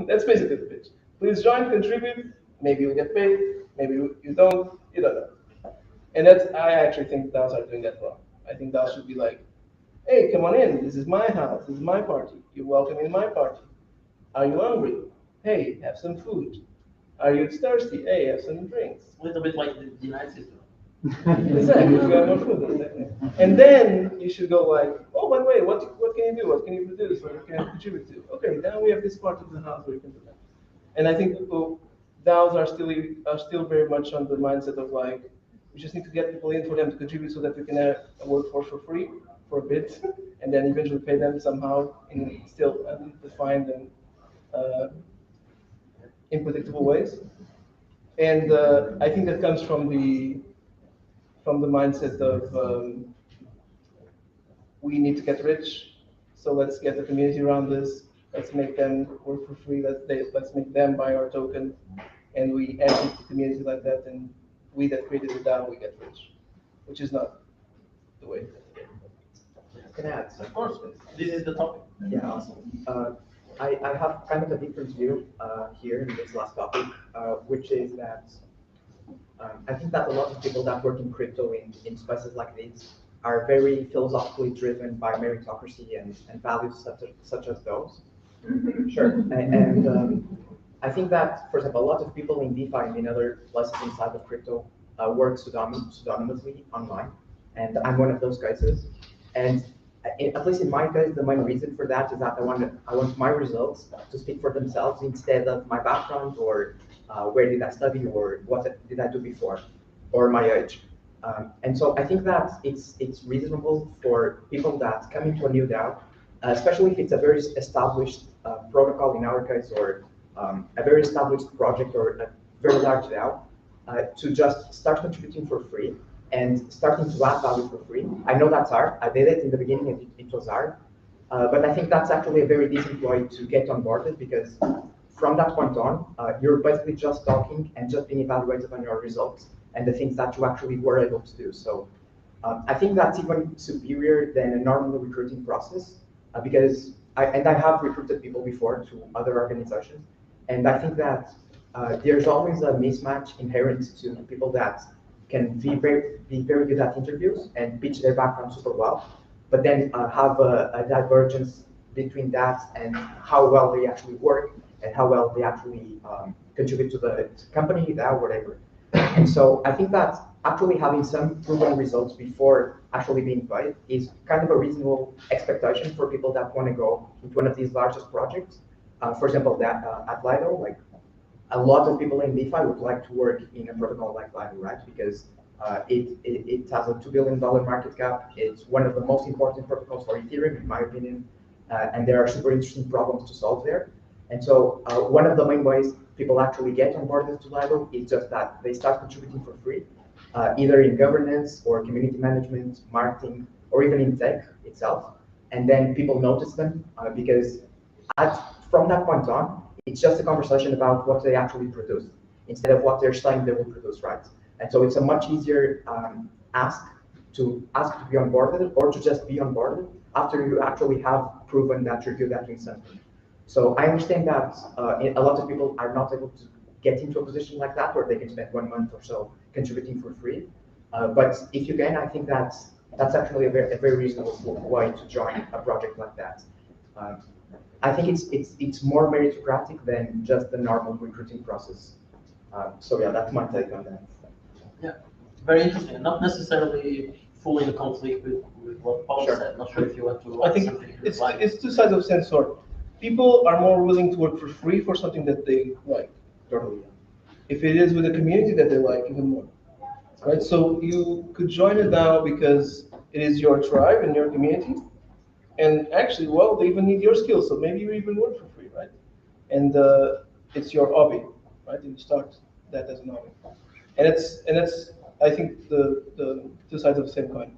That's basically the pitch. Please join, contribute, maybe you'll get paid, maybe you don't know. And I actually think DAOs are doing that wrong. I think DAOs should be like, hey, come on in, this is my house, this is my party, you're welcome in my party. Are you hungry? Hey, have some food. Are you thirsty? Hey, have some drinks. A little bit like the DeNites system. Exactly, if you have more food, exactly. And then you should go like, oh, by the way, what can you do? What can you produce? What can you contribute to? Okay, now we have this part of the house where you can do that. And I think DAOs are still very much on the mindset of like, we just need to get people in for them to contribute so that we can have a workforce for free for a bit, and then eventually pay them somehow in still undefined and unpredictable ways. And I think that comes from the mindset of we need to get rich, so let's get the community around this. Let's make them work for free. Let's make them buy our token, and we educate the community like that. And we that created the DAO, we get rich, which is not the way. Can I add some? Of course, this is the topic. Yeah, awesome. I have kind of a different view here in this last topic, which is that I think that a lot of people that work in crypto in spaces like this are very philosophically driven by meritocracy and values such as those. Sure. And I think that, for example, a lot of people in DeFi and in other places inside of crypto work pseudonymously online, and I'm one of those cases. And at least in my case, the main reason for that is that I want my results to speak for themselves instead of my background or where did I study or what did I do before or my age. And so I think that it's reasonable for people that come into a new DAO, especially if it's a very established protocol in our case, or a very established project or a very large DAO, to just start contributing for free and starting to add value for free. I know that's hard. I did it in the beginning and it was hard. But I think that's actually a very decent way to get onboarded, because from that point on, you're basically just talking and just being evaluated on your results and the things that you actually were able to do. So I think that's even superior than a normal recruiting process because I have recruited people before to other organizations, and I think that there's always a mismatch inherent to people that can be very good at interviews and pitch their background super well, but then have a divergence between that and how well they actually work and how well they actually contribute to the company, that whatever. And so I think that actually having some proven results before actually being paid is kind of a reasonable expectation for people that want to go into one of these largest projects. For example, that at Lido, like a lot of people in DeFi would like to work in a protocol like Lido, right? Because it has a $2 billion market cap. It's one of the most important protocols for Ethereum, in my opinion, and there are super interesting problems to solve there. And so one of the main ways people actually get onboarded to Lido is just that they start contributing for free, either in governance or community management, marketing, or even in tech itself. And then people notice them because from that point on, it's just a conversation about what they actually produce instead of what they're saying they will produce, right? And so it's a much easier ask to be onboarded or to just be onboarded after you actually have proven that you're good at doing something. So I understand that a lot of people are not able to get into a position like that where they can spend 1 month or so contributing for free. But if you can, I think that's actually a very reasonable way to join a project like that. I think it's more meritocratic than just the normal recruiting process. So yeah, that's my take on that. Yeah, very interesting. Not necessarily fully in conflict with what Paul Sure. said. Not sure if you want to. I think it's two sides of the same sword. People are more willing to work for free for something that they like. Totally. If it is with a community that they like, even more. Right? So you could join it now because it is your tribe and your community. And actually, well, they even need your skills, so maybe you even work for free, right? And it's your hobby, right? And you start that as an hobby. And it's I think the two sides of the same coin.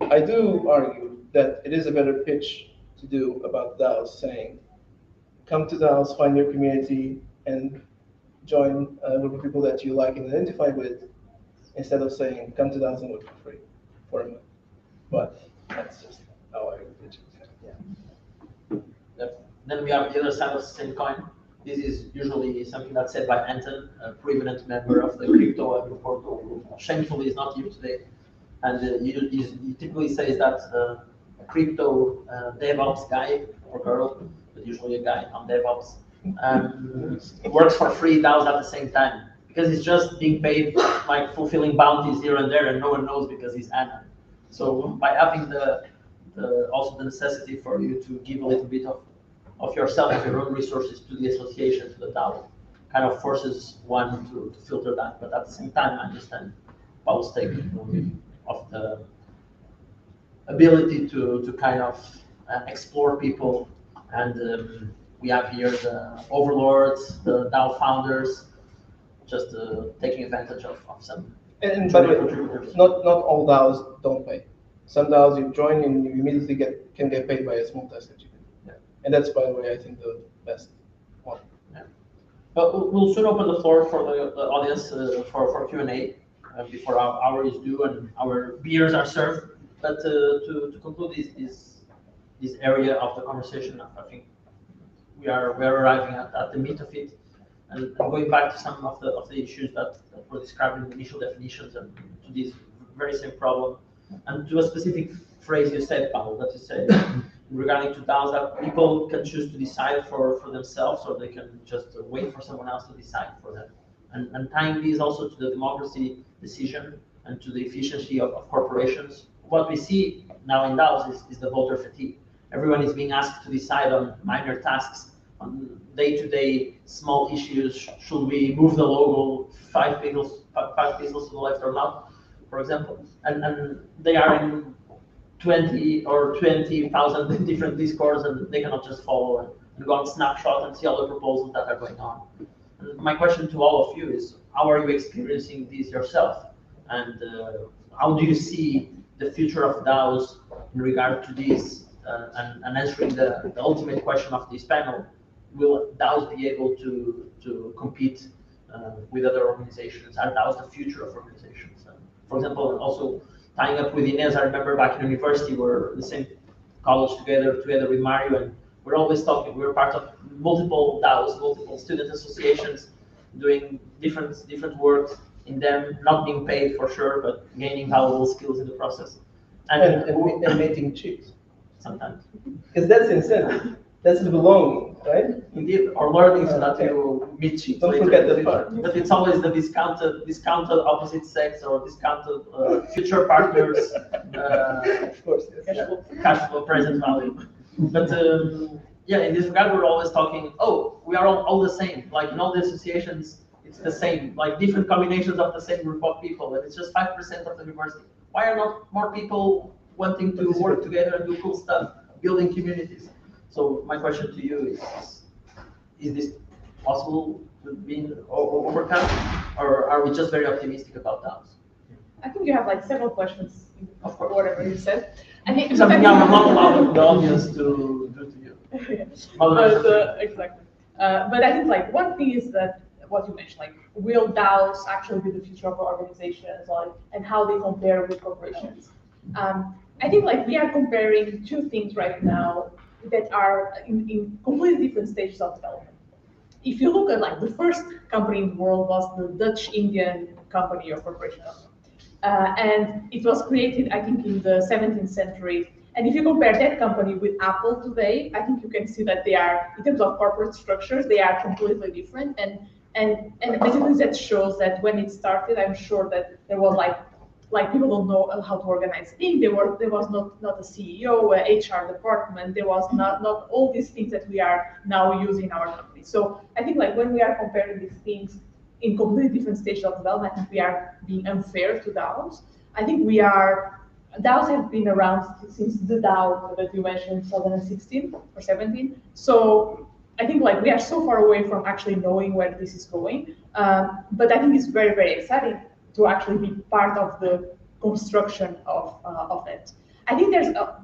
I do argue that it is a better pitch to do about DAOs saying, come to DAOs, find your community, and join a group of people that you like and identify with, instead of saying, come to DAOs and work for free for a month. But that's just how I would pitch it. Yep. Then we have the other side of the same coin. This is usually something that's said by Anton, a preeminent member of the crypto and Porto, who shamefully is not here today. And he typically says that a crypto DevOps guy or girl, but usually a guy on DevOps, works for free DAOs at the same time because he's just being paid like fulfilling bounties here and there, and no one knows because he's Anna. So by having also the necessity for you to give a little bit of yourself, of your own resources to the association, to the DAO, kind of forces one to filter that. But at the same time, I understand Paul's take of the ability to kind of explore people. And we have here the overlords, the DAO founders, just taking advantage of some. And by the way, not all DAOs don't pay. Some DAOs you join and you immediately can get paid by a small test that you do. Yeah. And that's, by the way, I think the best one. Yeah. But we'll soon open the floor for the audience for Q&A before our hour is due and our beers are served. But to conclude this area of the conversation, I think we're arriving at the meat of it. And going back to some of the issues that were described in the initial definitions and to this very same problem, and to a specific phrase you said, Paul, that you said regarding to DAOs, that people can choose to decide for themselves, or they can just wait for someone else to decide for them. And tying these also to the democracy decision and to the efficiency of corporations, what we see now in DAOs is the voter fatigue. Everyone is being asked to decide on minor tasks, on day-to-day small issues. Should we move the logo 5 pixels to the left or not, for example? And they are in 20 or 20,000 different discords, and they cannot just follow and go on snapshot and see all the proposals that are going on. And my question to all of you is, how are you experiencing this yourself? And how do you see the future of DAOs in regard to this? And answering the ultimate question of this panel, will DAOs be able to compete with other organizations? Are DAOs the future of organizations? For example, also tying up with Inez, I remember back in university, we're the same college together with Mario, and we're always talking. We're part of multiple DAOs, multiple student associations, doing different work in them, not being paid for sure, but gaining valuable skills in the process. And making cheats. Sometimes. Because that's incentive. That's the belonging, right? Indeed, or learning so that you meet cheats. Don't forget that part. But it's always the discounted opposite sex or discounted future partners. Of course, yes. Cash flow present value. But yeah, in this regard, we're always talking, oh, we are all the same. Like in all the associations, it's the same, like different combinations of the same group of people, and it's just 5% of the university. Why are not more people wanting to work together and do cool stuff, building communities? So my question to you is this possible to be overcome, or are we just very optimistic about that? I think you have like several questions in Of course. whatever you said. I think Something I'm not allowing the audience to do to you. Exactly. But I think like one thing is that what you mentioned, like will DAOs actually be the future of organizations, and how they compare with corporations? I think like we are comparing two things right now that are in completely different stages of development. If you look at like the first company in the world was the Dutch Indian company or corporation, and it was created I think in the 17th century. And if you compare that company with Apple today, I think you can see that they are, in terms of corporate structures, they are completely different. And basically that shows that when it started, I'm sure that there was like people don't know how to organize things. There was not a CEO, a HR department. There was not all these things that we are now using in our company. So I think like when we are comparing these things in completely different stages of development, I think we are being unfair to DAOs. I think DAOs have been around since the DAO that you mentioned, 2016 or 17. So I think like we are so far away from actually knowing where this is going. But I think it's very, very exciting to actually be part of the construction of it. I think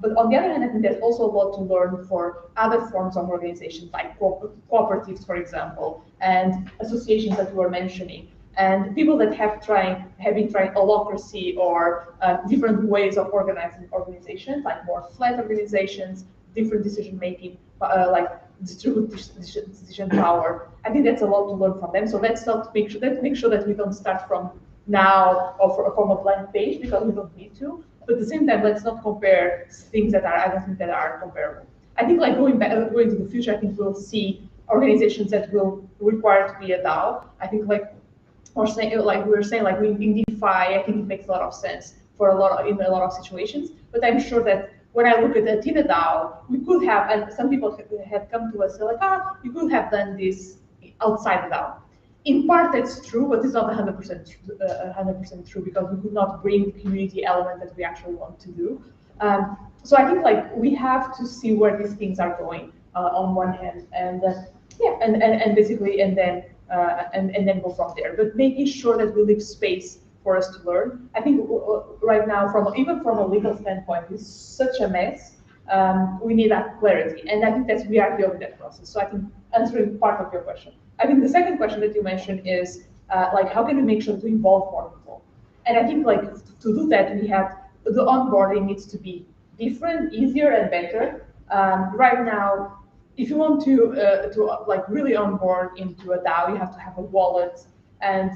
but on the other hand, I think there's also a lot to learn for other forms of organizations, like cooperatives, for example, and associations that you were mentioning, and people that have been trying holacracy or different ways of organizing organizations, like more flat organizations, different decision making, like distributed decision power. I think that's a lot to learn from them. So let's make sure that we don't start from now or from a blank page, because we don't need to. But at the same time, let's not compare things that I don't think that are comparable. I think like going to the future, I think we'll see organizations that will require to be a DAO. I think like we were saying, like in DeFi, I think it makes a lot of sense in a lot of situations. But I'm sure that when I look at the Tina DAO, we could have, and some people have come to us and say like, we could have done this outside the DAO. In part, that's true, but it's not 100% true, because we could not bring the community element that we actually want to do. So I think like we have to see where these things are going on one hand, and basically, and then go from there. But making sure that we leave space for us to learn. I think right now, even from a legal standpoint, it's such a mess. We need that clarity, and I think we are building that process. So I think answering part of your question. I think the second question that you mentioned is like how can we make sure to involve more people? And I think like to do that, we have the onboarding needs to be different, easier, and better. Right now, if you want to like really onboard into a DAO, you have to have a wallet, and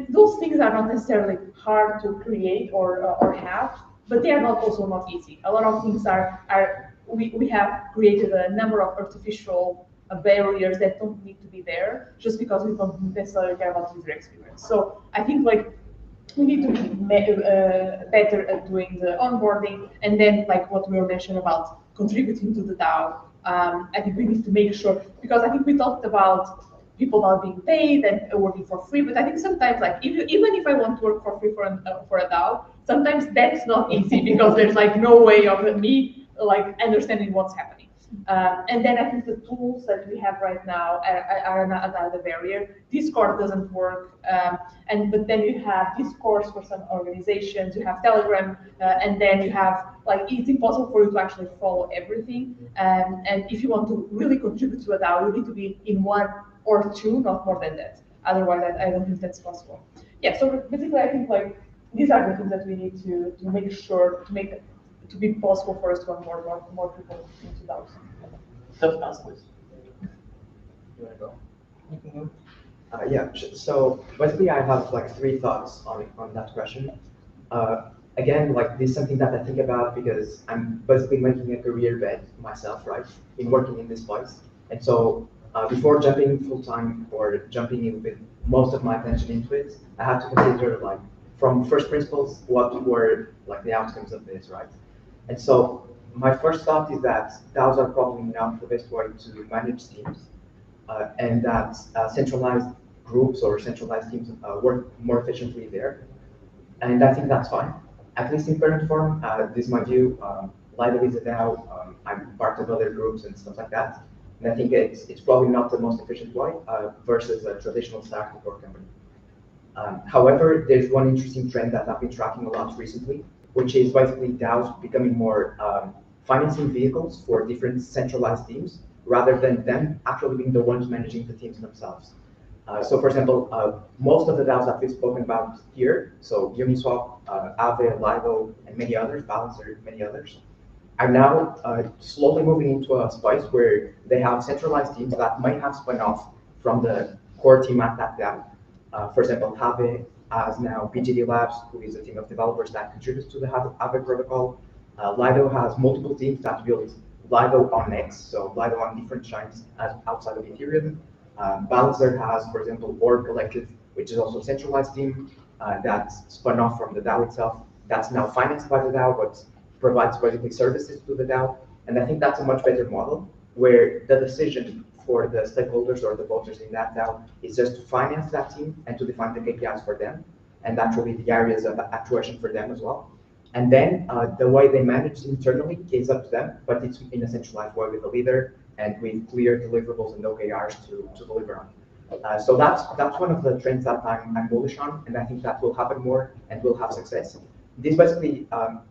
those things are not necessarily hard to create or have, but they are also not easy. A lot of things we have created a number of artificial barriers that don't need to be there, just because we don't necessarily care about user experience. So I think like we need to be better at doing the onboarding, and then like what we were mentioning about contributing to the DAO. I think we need to make sure, because I think we talked about people not being paid and working for free, but I think sometimes like even if I want to work for free for a DAO, sometimes that's not easy, because there's like no way of me like understanding what's happening. And then I think the tools that we have right now are another barrier. Discord doesn't work, but then you have Discourse for some organizations, you have Telegram, and then you have, like, it's impossible for you to actually follow everything. And if you want to really contribute to a DAO, you need to be in one or two, not more than that. Otherwise, I don't think that's possible. Yeah, so basically, I think, like, these are the things that we need to make sure to be possible for us to onboard more people into DAOs. Self-confidence. You wanna go? Mhm. Yeah, so basically I have like three thoughts on that question. Again, like this is something that I think about because I'm basically making a career bet myself, right, in working in this place. And so before jumping full time or jumping in with most of my attention into it, I had to consider, like, from first principles, what were like the outcomes of this, right? And so my first thought is that DAOs are probably not the best way to manage teams, and that centralized groups or centralized teams work more efficiently there. And I think that's fine, at least in current form. This is my view. Lido is a DAO. I'm part of other groups and stuff like that. And I think it's probably not the most efficient way versus a traditional startup or company. However, there's one interesting trend that I've been tracking a lot recently, which is basically DAOs becoming more financing vehicles for different centralized teams, rather than them actually being the ones managing the teams themselves. So for example, most of the DAOs that we've spoken about here, so Uniswap, Aave, Lido, and many others, Balancer, many others, are now slowly moving into a space where they have centralized teams that might have spun off from the core team at that DAO. For example, Aave has now BGD Labs, who is a team of developers that contributes to the Aave protocol. Lido has multiple teams that build Lido on X, so Lido on different chains outside of Ethereum. Balancer has, for example, Orb Collective, which is also a centralized team that's spun off from the DAO itself. That's now financed by the DAO, but provides basically services to the DAO. And I think that's a much better model, where the decision for the stakeholders or the voters in that DAO is just to finance that team and to define the KPIs for them, and actually the areas of actuation for them as well. And then the way they manage internally is up to them, but it's in a centralized way with a leader and with clear deliverables and OKRs to deliver on. So that's one of the trends that I'm bullish on, and I think that will happen more and will have success. This basically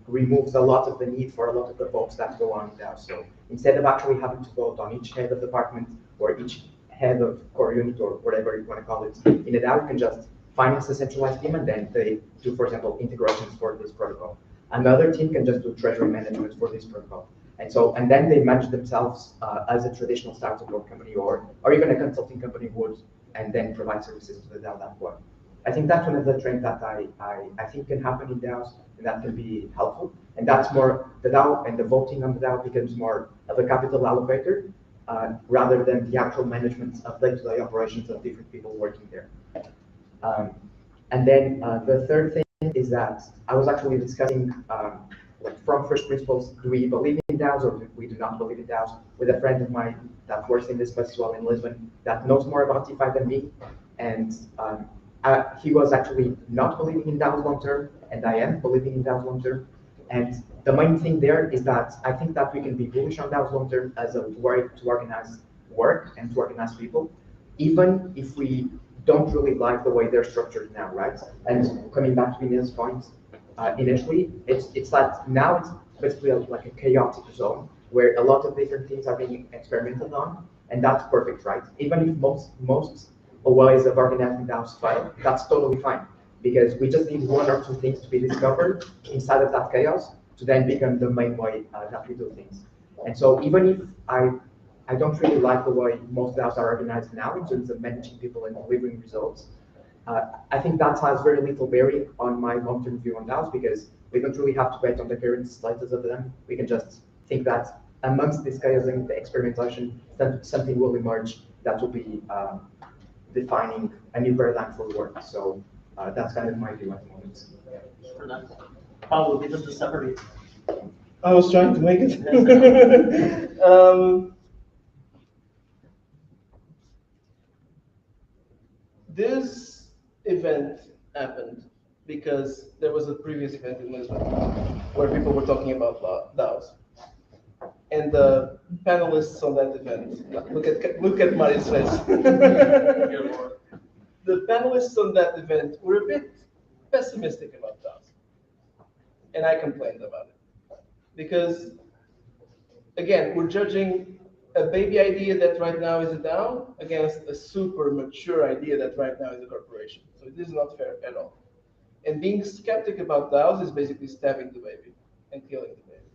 removes a lot of the need for a lot of the votes that go on now. So instead of actually having to vote on each head of department or each head of core unit or whatever you want to call it, in a DAO you can just finance the centralized team and then they do, for example, integrations for this protocol. Another team can just do treasury management for this protocol. And then they manage themselves as a traditional startup or company or even a consulting company would, and then provide services to the DAO that way. I think that's one of the trends that I think can happen in DAOs, and that can be helpful. And that's more, the DAO and the voting on the DAO becomes more of a capital allocator rather than the actual management of day-to-day operations of different people working there. And then the third thing is that I was actually discussing from first principles, do we believe in DAOs or do we do not believe in DAOs, with a friend of mine that works in this place as well in Lisbon that knows more about DeFi than me. And he was actually not believing in DAOs long term, and I am believing in DAOs long term. And the main thing there is that I think that we can be bullish on DAOs long term as a way to organize work and to organize people, even if we don't really like the way they're structured now, right? And coming back to Vinny's point, initially, it's that now it's basically like a chaotic zone where a lot of different things are being experimented on, and that's perfect, right? Even if most ways of organizing DAOs fail, that's totally fine, because we just need one or two things to be discovered inside of that chaos to then become the main way that we do things. And so even if I don't really like the way most DAOs are organized now in terms of managing people and delivering results, I think that has very little bearing on my long-term view on DAOs, because we don't really have to bet on the current status of them. We can just think that amongst this chaos and the experimentation, that something will emerge that will be defining a new paradigm for work. So that's kind of my view at the moment. Paulo, give us the summary. I was trying to make it. This event happened because there was a previous event in Lisbon where people were talking about DAOs. and the panelists on that event. Look at Mari's face. The panelists on that event were a bit pessimistic about DAOs, and I complained about it because, again, we're judging a baby idea that right now is a DAO against a super mature idea that right now is a corporation. So this is not fair at all. And being skeptic about DAOs is basically stabbing the baby and killing the baby.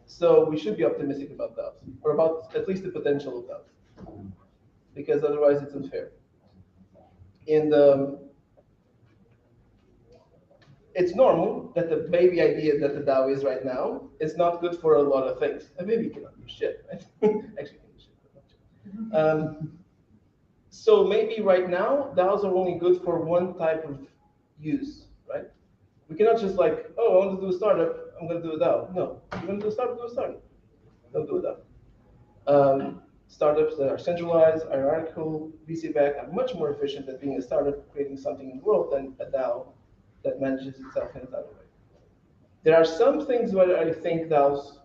So we should be optimistic about DAOs, or about at least the potential of DAOs, because otherwise it's unfair. And it's normal that the baby idea that the DAO is right now is not good for a lot of things. A baby cannot do shit, right? Actually, can do shit, but not shit. So maybe right now, DAOs are only good for one type of use, right? We cannot just like, oh, I want to do a startup, I'm going to do a DAO. No, you want to do a startup, do a startup. Don't do a DAO. Startups that are centralized, hierarchical, VC-backed are much more efficient at being a startup, creating something in the world than a DAO that manages itself in another way. There are some things where I think DAOs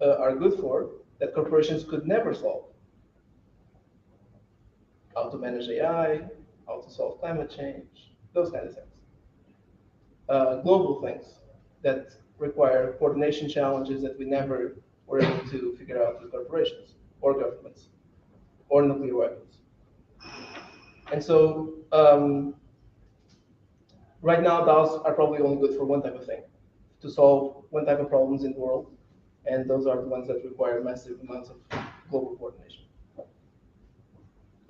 are good for that corporations could never solve. How to manage AI, how to solve climate change, those kind of things. Global things that require coordination challenges that we never were able to figure out with corporations or governments or nuclear weapons. And so right now, DAOs are probably only good for one type of thing, to solve one type of problems in the world, and those are the ones that require massive amounts of global coordination.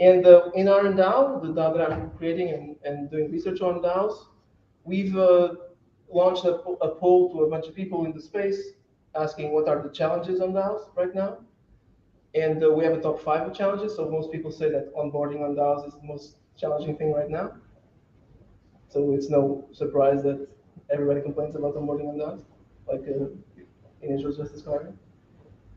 And in our DAO, the DAO that I'm creating and doing research on DAOs, we've launched a poll to a bunch of people in the space asking what are the challenges on DAOs right now. And we have a top 5 of challenges, so most people say that onboarding on DAOs is the most challenging thing right now. So it's no surprise that everybody complains about onboarding on DAOs, like Initials just described.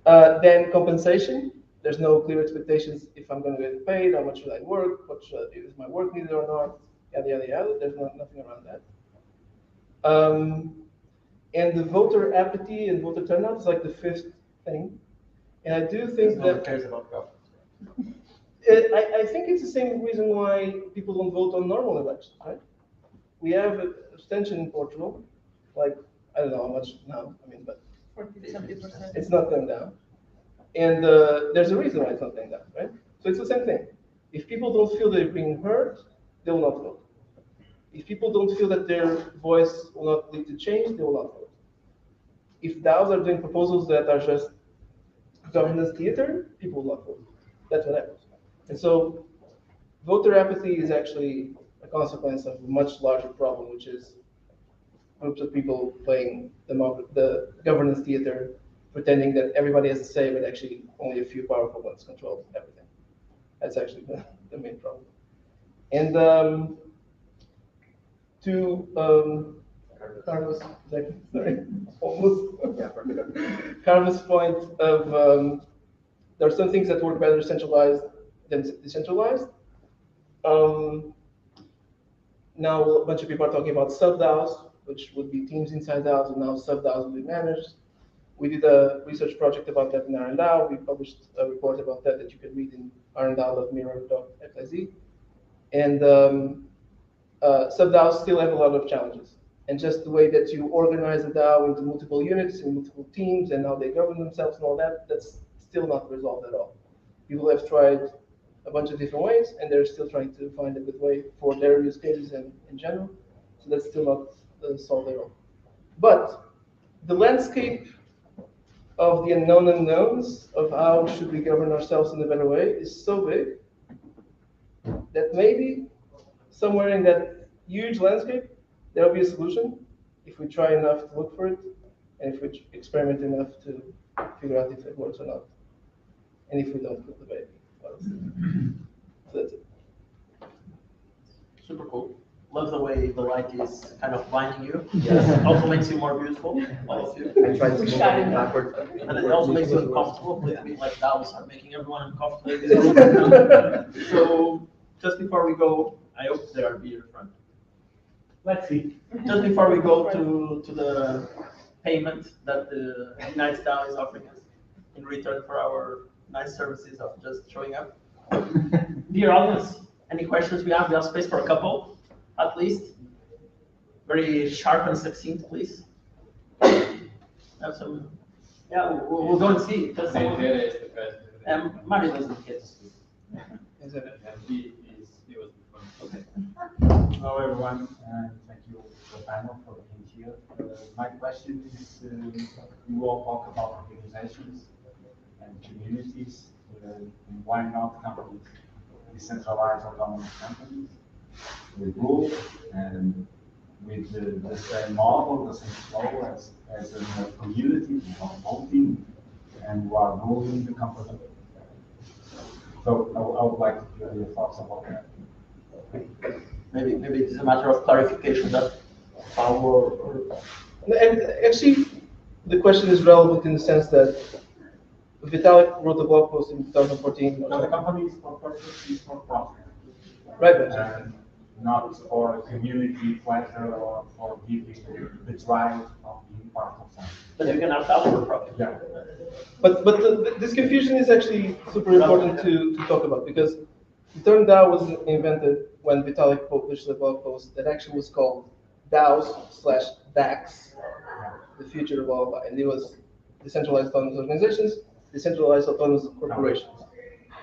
Then compensation. There's no clear expectations if I'm going to get paid, how much should I work, is my work needed or not, yada, yada, yada. There's nothing around that. And the voter apathy and voter turnout is like the 5th thing. And I do think that cares about government. I think it's the same reason why people don't vote on normal elections, right? We have abstention in Portugal, like, I don't know how much now, but 40-70%. it's not going down. And there's a reason why it's not going down, right? So it's the same thing. If people don't feel they're being heard, they will not vote. If people don't feel that their voice will not lead to change, they will not vote. If DAOs are doing proposals that are just governance theater, people will not vote. That's what happens. And so voter apathy is actually a consequence of a much larger problem, which is groups of people playing the governance theater, pretending that everybody has a say, but actually only a few powerful ones control everything. That's actually the main problem. And Carlos, sorry, almost. Carlos' point of there are some things that work better centralized than decentralized. Now a bunch of people are talking about sub-DAOs, which would be teams inside DAOs, and now sub-DAOs will be managed. We did a research project about that in RNDAO. We published a report about that that you can read in rndao.mirror.xyz. And sub-DAOs still have a lot of challenges. And just the way that you organize a DAO into multiple units and multiple teams and how they govern themselves and all that, that's still not resolved at all. People have tried a bunch of different ways, and they're still trying to find a good way for their use cases and in general. So that's still not solved at all. But the landscape of the unknown unknowns of how should we govern ourselves in a better way is so big that maybe somewhere in that huge landscape, there will be a solution if we try enough to look for it, and if we experiment enough to figure out if it works or not, and if we don't kill the baby. So that's it. Super cool. Love the way the light is kind of blinding you. Yes. Also makes you more beautiful, all of you. I tried to move it backwards. And it also makes you uncomfortable. Believe me, like DAOs are making everyone uncomfortable. So just before we go, I hope there are beer front. Let's see. Just before we go to the payment that the DeNites DAO is offering us in return for our nice services of just showing up. Dear audience, any questions we have space for a couple, at least. Very sharp and succinct, please. Have some. Yeah, we'll go and see. Just Mario doesn't get to speak. Is it? He was before. Okay. Hello, everyone, and thank you for the panel for being here. My question is, you all talk about organizations and communities. Why not companies, decentralized autonomous companies with rules and with the same model, the same flow as a community of voting and who are ruling the company? So I would like to hear your thoughts about that. Maybe it's a matter of clarification that power or And actually, the question is relevant in the sense that Vitalik wrote a blog post in 2014. No, the company is for purpose, is for profit. Right, but And not for community pleasure or for giving the drive of being part of something. but you can have value or profit. Yeah. But this confusion is actually super important to talk about, because the term DAO was invented when Vitalik published a blog post that actually was called DAOs/DACs, the future of all, and it was decentralized autonomous organizations, decentralized autonomous corporations.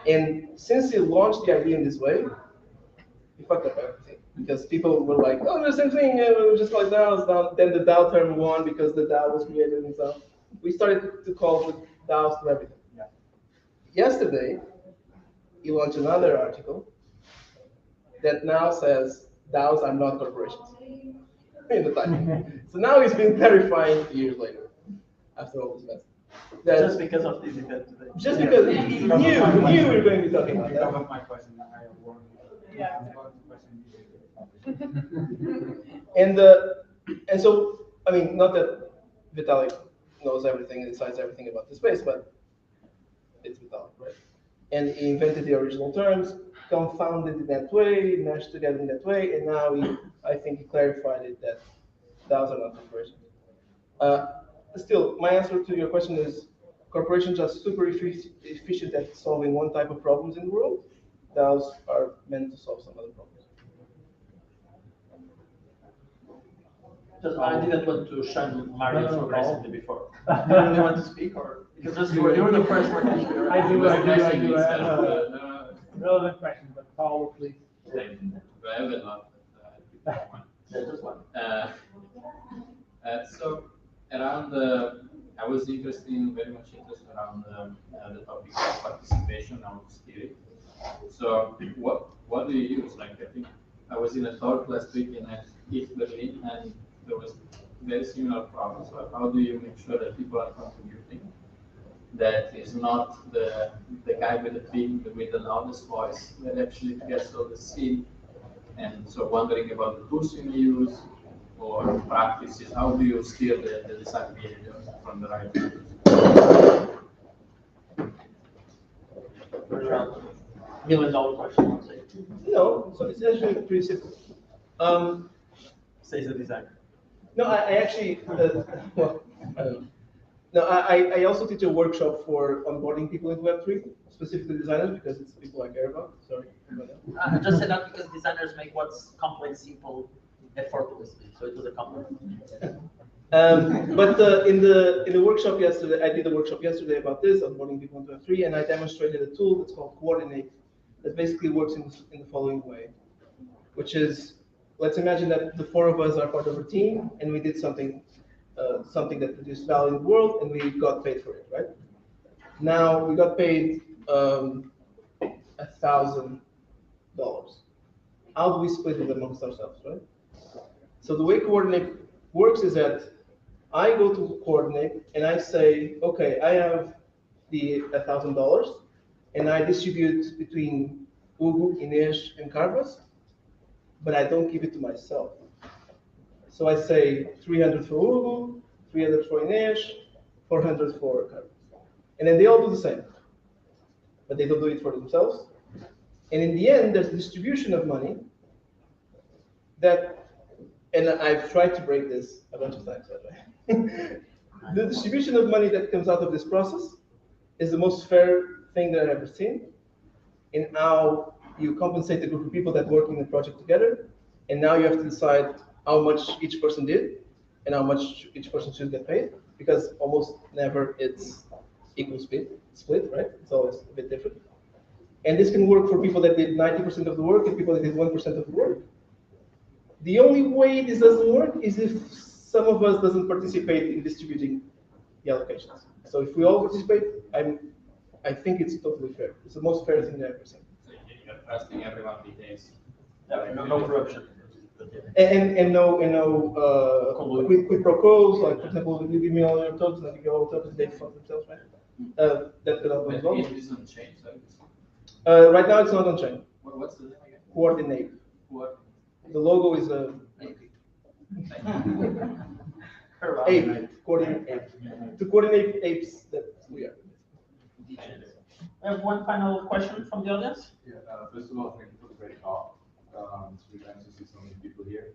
And since he launched the idea in this way, he fucked up everything, because people were like, oh, there's the same thing, just like DAOs. Then the DAO term won because the DAO was created and stuff. We started to call it DAOs to everything. Yeah. Yesterday, he launched another article that now says DAOs are not corporations. In the title. So now he's been clarifying years later, after all this mess. Just because of this event today. Just because he knew we were going to be talking about Because that. of my question, I have one. Yeah. And so, I mean, not that Vitalik knows everything and decides everything about the space, but it's Vitalik, right? And he invented the original terms, confounded in that way, meshed together in that way, and now I think he clarified it that DAOs are not corporations. Still, my answer to your question is corporations are super efficient at solving one type of problems in the world. DAOs are meant to solve some other problems. Just, I didn't want to shun Mario so aggressively before. You really want to speak, or because just you were the first one to speak, right? I do. I have a No, relevant question, but Paul, please. I have a lot. Yeah, just one. So around I was very much interested around the topic of participation and spirit. So what do you use? Like, I think I was in a talk last week in East Berlin, and there was very similar problems. So how do you make sure that people are contributing? That is not the guy with the loudest voice that actually gets all the scene. And so wondering about the tools you use or practices, how do you steer the design behavior from the right tools? $1 million question, I'll say. No, so it's actually pretty simple. Says the designer. No, I actually, well, I don't know. No, I also teach a workshop for onboarding people into Web3, specifically designers, because it's people I care about. Sorry. I just said that because designers make what's complex simple effortlessly, so it was a compliment. But in the workshop yesterday, I did a workshop yesterday about this, onboarding people into Web3, and I demonstrated a tool that's called Coordinate that basically works in the following way, which is, let's imagine that the four of us are part of a team, and we did something that produced value in the world, and we got paid for it, right? Now we got paid $1,000. How do we split it amongst ourselves, right? So the way Coordinate works is that I go to Coordinate and I say, okay, I have the $1,000, and I distribute between Hugo, Inês, and Carlos, but I don't give it to myself. So I say 300 for Hugo, 300 for Inês, 400 for Carlos. And then they all do the same, but they don't do it for themselves. And in the end, there's a distribution of money that, and I've tried to break this a bunch of times, by the way. The distribution of money that comes out of this process is the most fair thing that I've ever seen in how you compensate the group of people that work in the project together, and now you have to decide how much each person did and how much each person should get paid, because almost never it's equal split, right? It's always a bit different. And this can work for people that did 90% of the work and people that did 1% of the work. The only way this doesn't work is if some of us doesn't participate in distributing the allocations. So if we all participate, I think it's totally fair. It's the most fair thing I've ever seen. So you're trusting everyone details. No corruption. And no quid pro quos, like for example, you give me all your tokens, I give you all the tokens, they fund themselves, right? That could happen as well. It's on chain, so Right now it's not on chain. what's the name again? Coordinate. What? The logo is a ape. Coordinate ape. To coordinate apes that we are. We have one final question from the audience. Yeah, first of all, thank you for the great talk. It's really nice to see so many people here.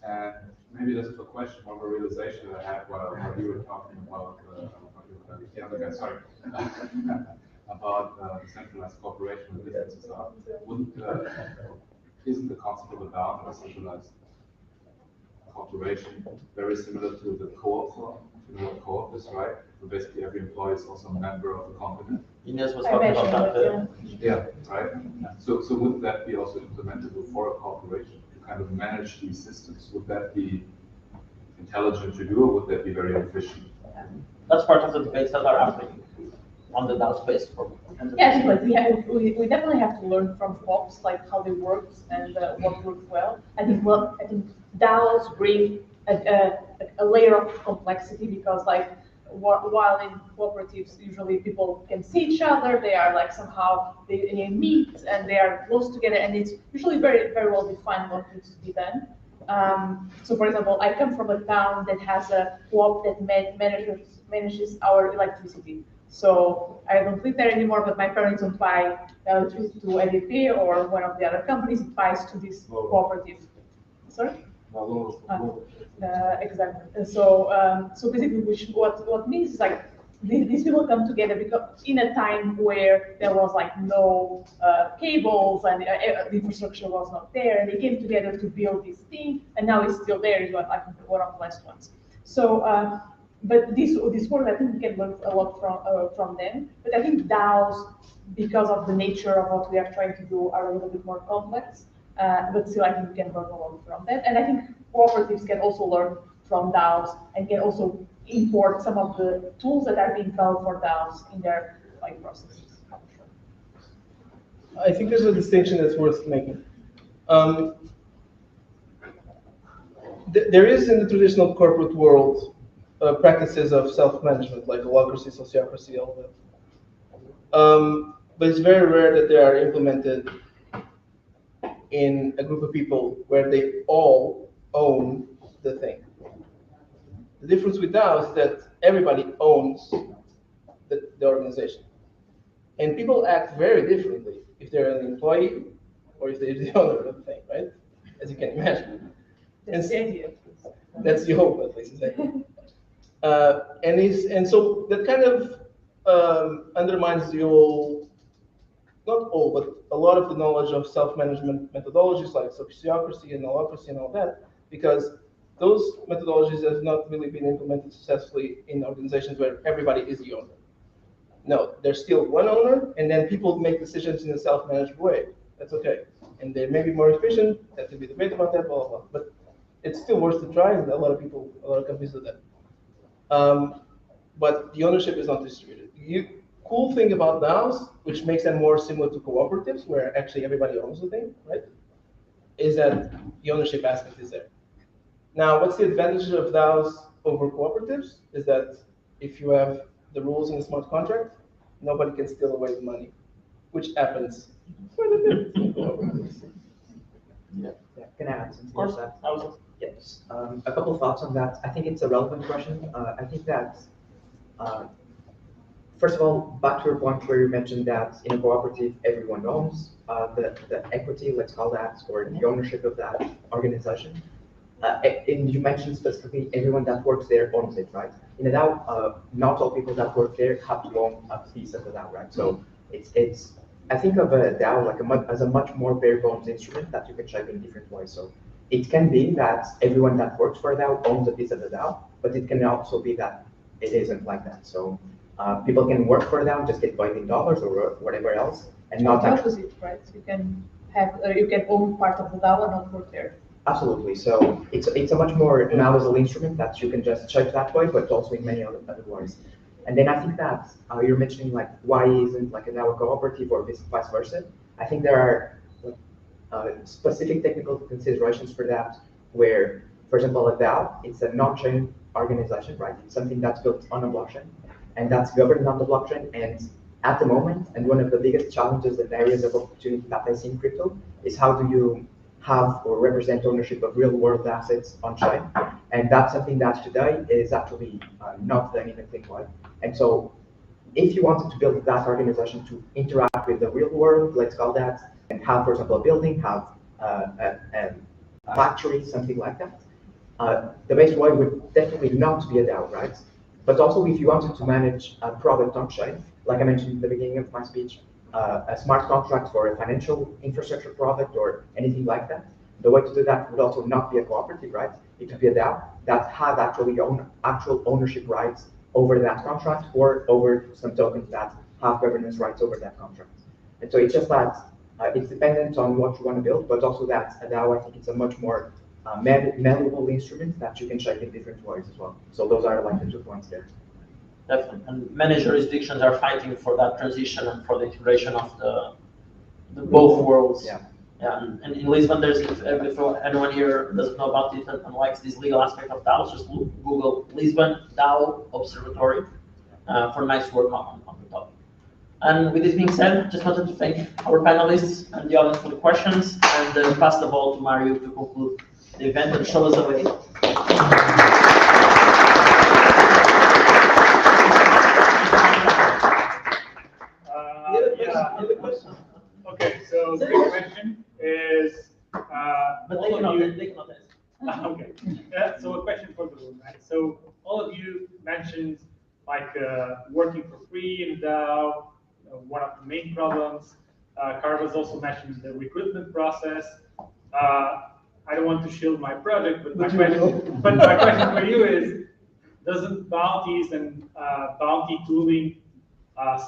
And maybe this is a question of a realization that I had while you were talking about, the other guy, sorry, about decentralized cooperation with businesses. Isn't the concept of a DAO, a decentralized cooperation, very similar to the co-op form? You know what co-op is, right? So basically every employee is also a member of the company. Ines was I talking mentioned about that, that. Yeah, right. So would that be also implementable for a corporation to kind of manage these systems? Would that be intelligent to do, or would that be very efficient? That's part of the debates that are happening on the DAO space. Yeah, I think like we definitely have to learn from FOPs, like how they work and what works well. I think DAOs bring a layer of complexity because like while in cooperatives usually people can see each other, they are like somehow they meet and they are close together, and it's usually very very well defined what needs to be done. So for example, I come from a town that has a co-op that manages our electricity. So I don't live there anymore, but my parents don't buy electricity to EDP or one of the other companies, it buys to this cooperative. Sorry? Exactly. So basically, what means is like these people come together because in a time where there was like no cables and the infrastructure was not there, and they came together to build this thing, and now it's still there. It's like one of the last ones. So, but this work, I think we can learn a lot from them. But I think DAOs, because of the nature of what we are trying to do, are a little bit more complex. But still, I think we can learn a lot from them. And I think cooperatives can also learn from DAOs and can also import some of the tools that are being developed for DAOs in their like processes. I think there's a distinction that's worth making. There is in the traditional corporate world practices of self-management, like holacracy, sociocracy, all that. But it's very rare that they are implemented in a group of people where they all own the thing. The difference with DAOs is that everybody owns the organization. And people act very differently if they're an employee or if they're the owner of the thing, right? As you can imagine. That's the idea. That's the hope, at least, exactly. And so that kind of undermines the whole, not all, but a lot of the knowledge of self-management methodologies like sociocracy and holacracy and all that, because those methodologies have not really been implemented successfully in organizations where everybody is the owner. No, there's still one owner, and then people make decisions in a self-managed way. That's okay. And they may be more efficient, that could be debate about that, blah, blah, blah. But it's still worth to try, and a lot of companies do that. But the ownership is not distributed. Cool thing about DAOs, which makes them more similar to cooperatives, where actually everybody owns the thing, right? Is that the ownership aspect is there. Now, what's the advantage of DAOs over cooperatives? Is that if you have the rules in a smart contract, nobody can steal away the money, which happens quite a bit in cooperatives. Yeah, can I add something? Of course. To that? Yes. A couple of thoughts on that. I think it's a relevant question. I think that, first of all, back to your point where you mentioned that in a cooperative, everyone owns the equity, let's call that, or the ownership of that organization. and you mentioned specifically everyone that works there owns it, right? In a DAO, not all people that work there have to own a piece of the DAO, right? So it's I think of a DAO like as a much more bare bones instrument that you can shape in different ways. So it can be that everyone that works for a DAO owns a piece of the DAO, but it can also be that it isn't like that. So people can work for a DAO, just get paid in dollars or whatever else, and not The actually. opposite, right? You can have, you can own part of the DAO and not work there. Absolutely. So it's a much more malleable instrument that you can just shape that way, but also in many other ways. And then I think that you're mentioning like why isn't like a DAO cooperative or vice versa. I think there are specific technical considerations for that, where, for example, a DAO, it's a non-chain organization, right? It's something that's built on a blockchain and that's governed on the blockchain. And at the moment, and one of the biggest challenges and areas of opportunity that I see in crypto is how do you have or represent ownership of real world assets on chain. And that's something that today is actually not done in a clean way. And so if you wanted to build that organization to interact with the real world, let's call that, and have, for example, a building, have a factory, something like that, the best way would definitely not be a DAO, right? But also if you wanted to manage a product on chain, like I mentioned at the beginning of my speech, a smart contract for a financial infrastructure product or anything like that, the way to do that would also not be a cooperative, right? It would be a DAO that had actually actual ownership rights over that contract or over some tokens that have governance rights over that contract. And so it's just that it's dependent on what you want to build, but also that a DAO, I think it's a much more malleable instrument that you can shape in different ways as well. So those are like the 2 points there. Definitely, and many jurisdictions are fighting for that transition and for the integration of the both worlds. Yeah. Yeah, and in Lisbon, there's, if anyone here doesn't know about it and likes this legal aspect of DAOs, just Google Lisbon DAO Observatory for nice work on the topic. And with this being said, just wanted to thank our panelists and the audience for the questions, and pass the ball to Mario to conclude the event and show us the way. Okay, so the big question is, But all of you. they cannot answer. Okay, so a question for the room, right? So all of you mentioned like working for free in DAO, one of the main problems. Carlos also mentioned the recruitment process. I don't want to shield my project, but my question for you is, doesn't bounties and bounty tooling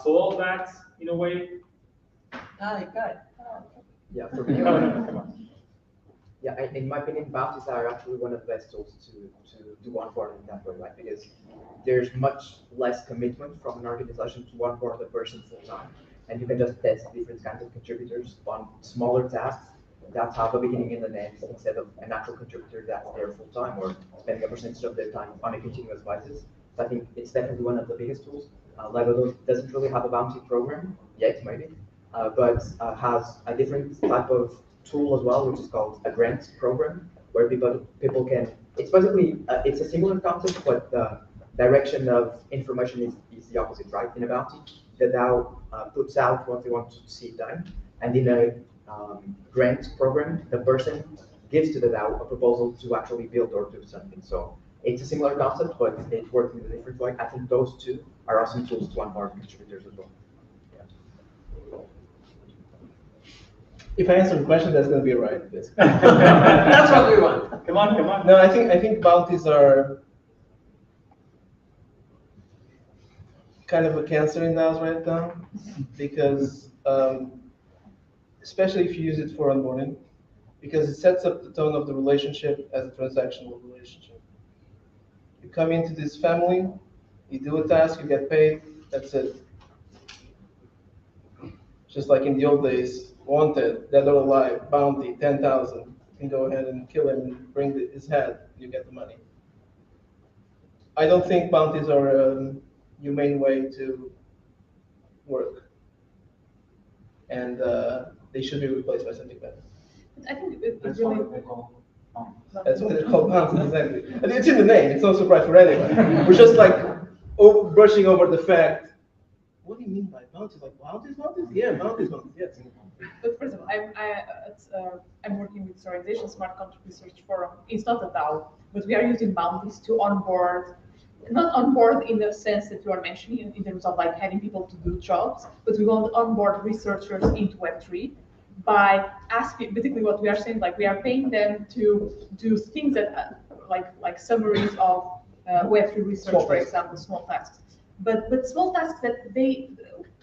solve that in a way? Yeah, for me, No, come on. yeah, in my opinion, bounties are actually one of the best tools to do onboarding that way, right? Because there's much less commitment from an organization to onboard a person full time, and you can just test different kinds of contributors on smaller tasks that have a beginning and an end instead of an actual contributor that's there full time or spending a percentage of their time on a continuous basis. So I think it's definitely one of the biggest tools. Lego doesn't really have a bounty program yet, maybe, but has a different type of tool as well, which is called a grant program, where people can. It's basically it's a similar concept, but the direction of information is the opposite, right? In a bounty, the DAO puts out what they want to see done, and in a grant program, the person gives to the DAO a proposal to actually build or do something. So it's a similar concept, but it works in a different way. I think those two are awesome tools to onboard contributors as well. If I answer the question, that's going to be right. That's what we want. Come on, come on. No, I think bounties are kind of a cancer in DAOs right now, because especially if you use it for onboarding, because it sets up the tone of the relationship as a transactional relationship. You come into this family, you do a task, you get paid, that's it. Just like in the old days, wanted, dead or alive, bounty, 10,000. You can go ahead and kill him and bring his head, you get the money. I don't think bounties are a humane way to work. And they should be replaced by something better. I think it's That's really. what they call bounties. That's what they're called bounties, exactly. And it's in the name, it's no surprise for anyone. We're just like brushing over the fact, what do you mean by bounties? Like bounties? Yeah, bounties, yes. But for example, I'm working with this organization, Smart Contract Research Forum. It's not a DAO, but we are using bounties to onboard, not onboard in the sense that you are mentioning, in terms of like having people to do jobs, but we want to onboard researchers into Web3 by asking, basically what we are saying, like we are paying them to do things that, like summaries of Web3 research, Small for tasks. example, small tasks. But small tasks that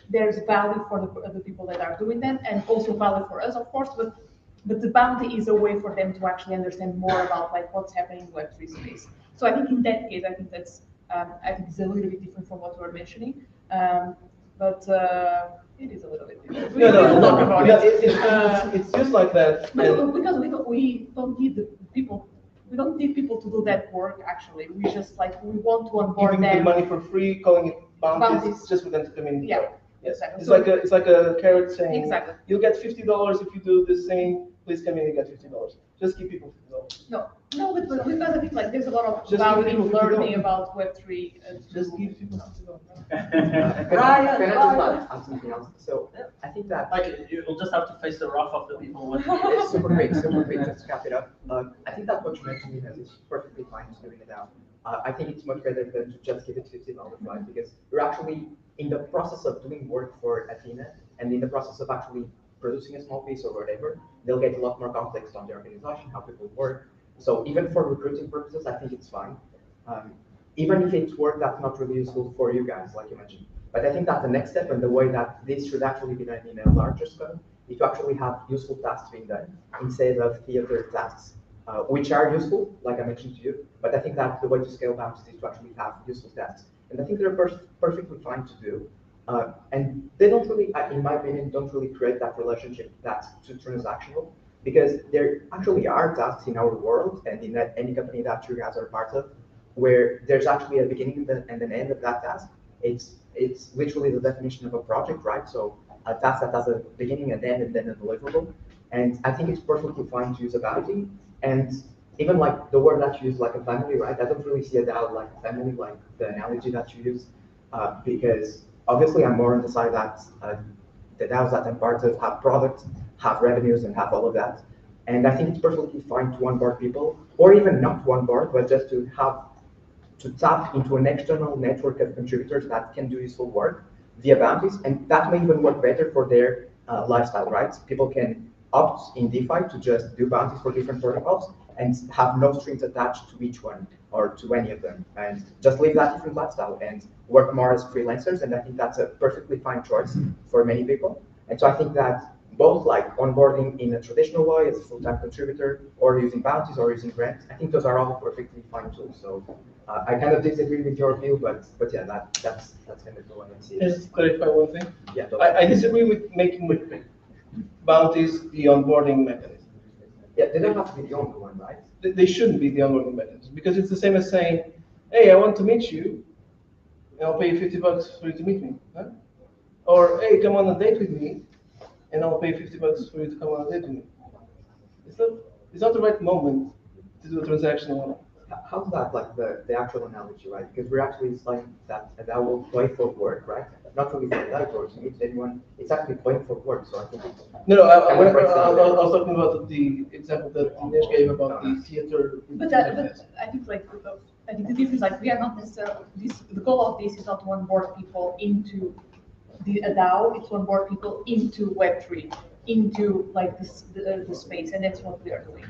there's value for the people that are doing them, and also value for us, of course, but the bounty is a way for them to actually understand more about like what's happening in Web3 space. So I think in that case, I think that's I think it's a little bit different from what you were mentioning, but it is a little bit different. We will talk about it. It's just like that. Because we don't need the people. We don't need people to do that work. Actually, we just like we want to onboard Giving them. the money for free, calling it bounties, Bounties. just for them to come in. Yeah. Yes. Exactly. It's So- like a carrot saying, Exactly. you'll get $50 if you do this thing. Please come in and get $50. Just give people $50. No, but because I think like there's a lot of Just value give in people learning $50. about Web3. Just give people $50. Can I just add something else? So I think that Like, you'll just have to face the wrath of the people. it's super quick, just to cap it up. I think that what you mentioned is perfectly fine to doing it now. I think it's much better than to just give it $50, right? Because you're actually in the process of doing work for Athena, and in the process of actually producing a small piece or whatever, they'll get a lot more context on the organization, how people work. So even for recruiting purposes, I think it's fine. Even if it's work that's not really useful for you guys, like you mentioned. But I think that the next step and the way that this should actually be done in a larger scale is to actually have useful tasks being done instead of theater tasks, which are useful, like I mentioned to you. But I think that the way to scale bounties is to actually have useful tasks. And I think they're perfectly fine to do. And they don't really, in my opinion, don't really create that relationship that's too transactional, because there actually are tasks in our world and in any company that you guys are part of, where there's actually a beginning and an end of that task. It's literally the definition of a project, right? So a task that has a beginning and end and then a deliverable. And I think it's perfectly fine to use a bounty. And even like the word that you use, like a family, right? I don't really see a DAO like a family, like the analogy that you use, because obviously I'm more on the side that the DAOs that I'm part of have products, have revenues, and have all of that. And I think it's perfectly fine to onboard people, or even not to onboard, but just to tap into an external network of contributors that can do useful work via bounties, and that may even work better for their lifestyle, right? People can opt in DeFi to just do bounties for different protocols and have no strings attached to each one or to any of them, and just live that different lifestyle and work more as freelancers. And I think that's a perfectly fine choice for many people. And so I think that both like onboarding in a traditional way as a full-time contributor, or using bounties or using grants, I think those are all perfectly fine tools. So I kind of disagree with your view, but yeah, that's kind of the one I see. Just clarify one thing. Yeah, I disagree with making bounties the onboarding mechanism. yeah, they don't have to be the only one, right? They shouldn't be the onboarding mechanism, because it's the same as saying, hey, I want to meet you, and I'll pay you $50 for you to meet me. Huh? Or, hey, come on a date with me, and I'll pay $50 for you to come on a date with me. It's not the right moment to do a transactional. How's that like the actual analogy, right? Because we're actually saying that that will play for work, right? Not really for that or to meet anyone. It's actually playing for work. So I think it's No, I kind of breaks down there. was talking about the example that DeNites gave about the theater. But I think like I think the difference, like we are not necessarily the goal of this is not to onboard people into a DAO. It's to onboard people into Web3, into like the space, and that's what we are doing.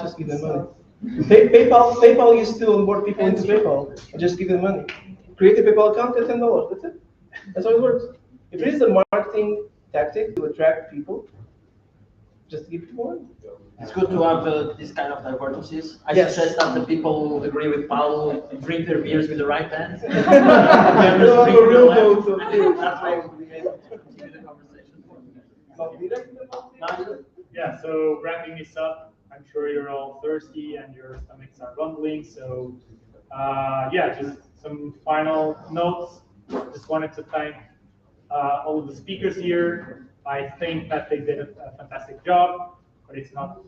Just give them money. PayPal used to onboard people into PayPal and just give them money. Create a PayPal account, get $10. That's it. That's how it works. If it is a marketing tactic to attract people, just give people money. It's good to have this kind of divergences. I Yes. suggest that the people who agree with Paulo drink their beers with the right hand. You have a real vote of beers. That's why we'll be able to continue the conversation. Yeah, so wrapping this up, I'm sure you're all thirsty and your stomachs are rumbling. So yeah, just some final notes. Just wanted to thank all of the speakers here. I think that they did a fantastic job, but it's not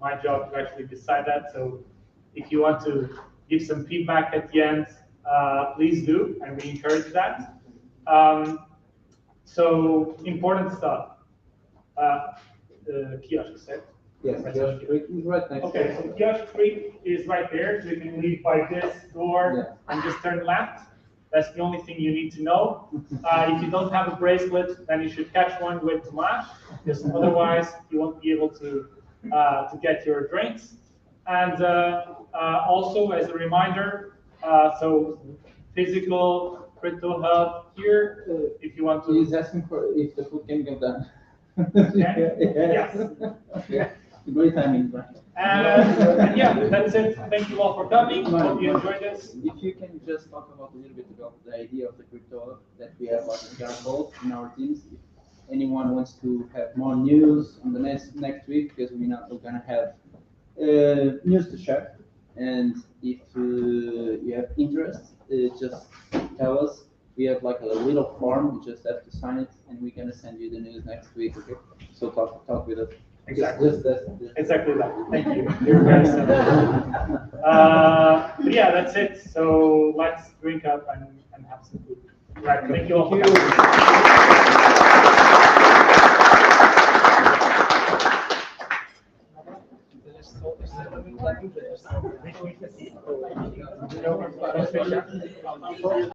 my job to actually decide that. So if you want to give some feedback at the end, please do, and we encourage that. So important stuff. kiosk set. Yes, kiosk 3 is right next to Okay, it. so kiosk 3 is right there, so you can leave by this door and just turn left. That's the only thing you need to know. If you don't have a bracelet, then you should catch one with Tomasz, because otherwise you won't be able to get your drinks. And also, as a reminder, so physical crypto hub here, if you want to. He's asking for if the food can get done. Okay. Yes. Yeah. Great timing, right? And yeah, that's it. Thank you all for coming. Hope you enjoyed this. If you can just talk about a little bit about the idea of the crypto that we have like in our teams. If anyone wants to have more news on the next week, because we're gonna have news to share. And if you have interest, just tell us. We have like a little form. You just have to sign it, and we're gonna send you the news next week. Okay? So talk with us. Exactly. Just that. Exactly that. Thank you. You're very simple. But yeah, that's it. So let's drink up and have some food. Right. Thank you all for coming.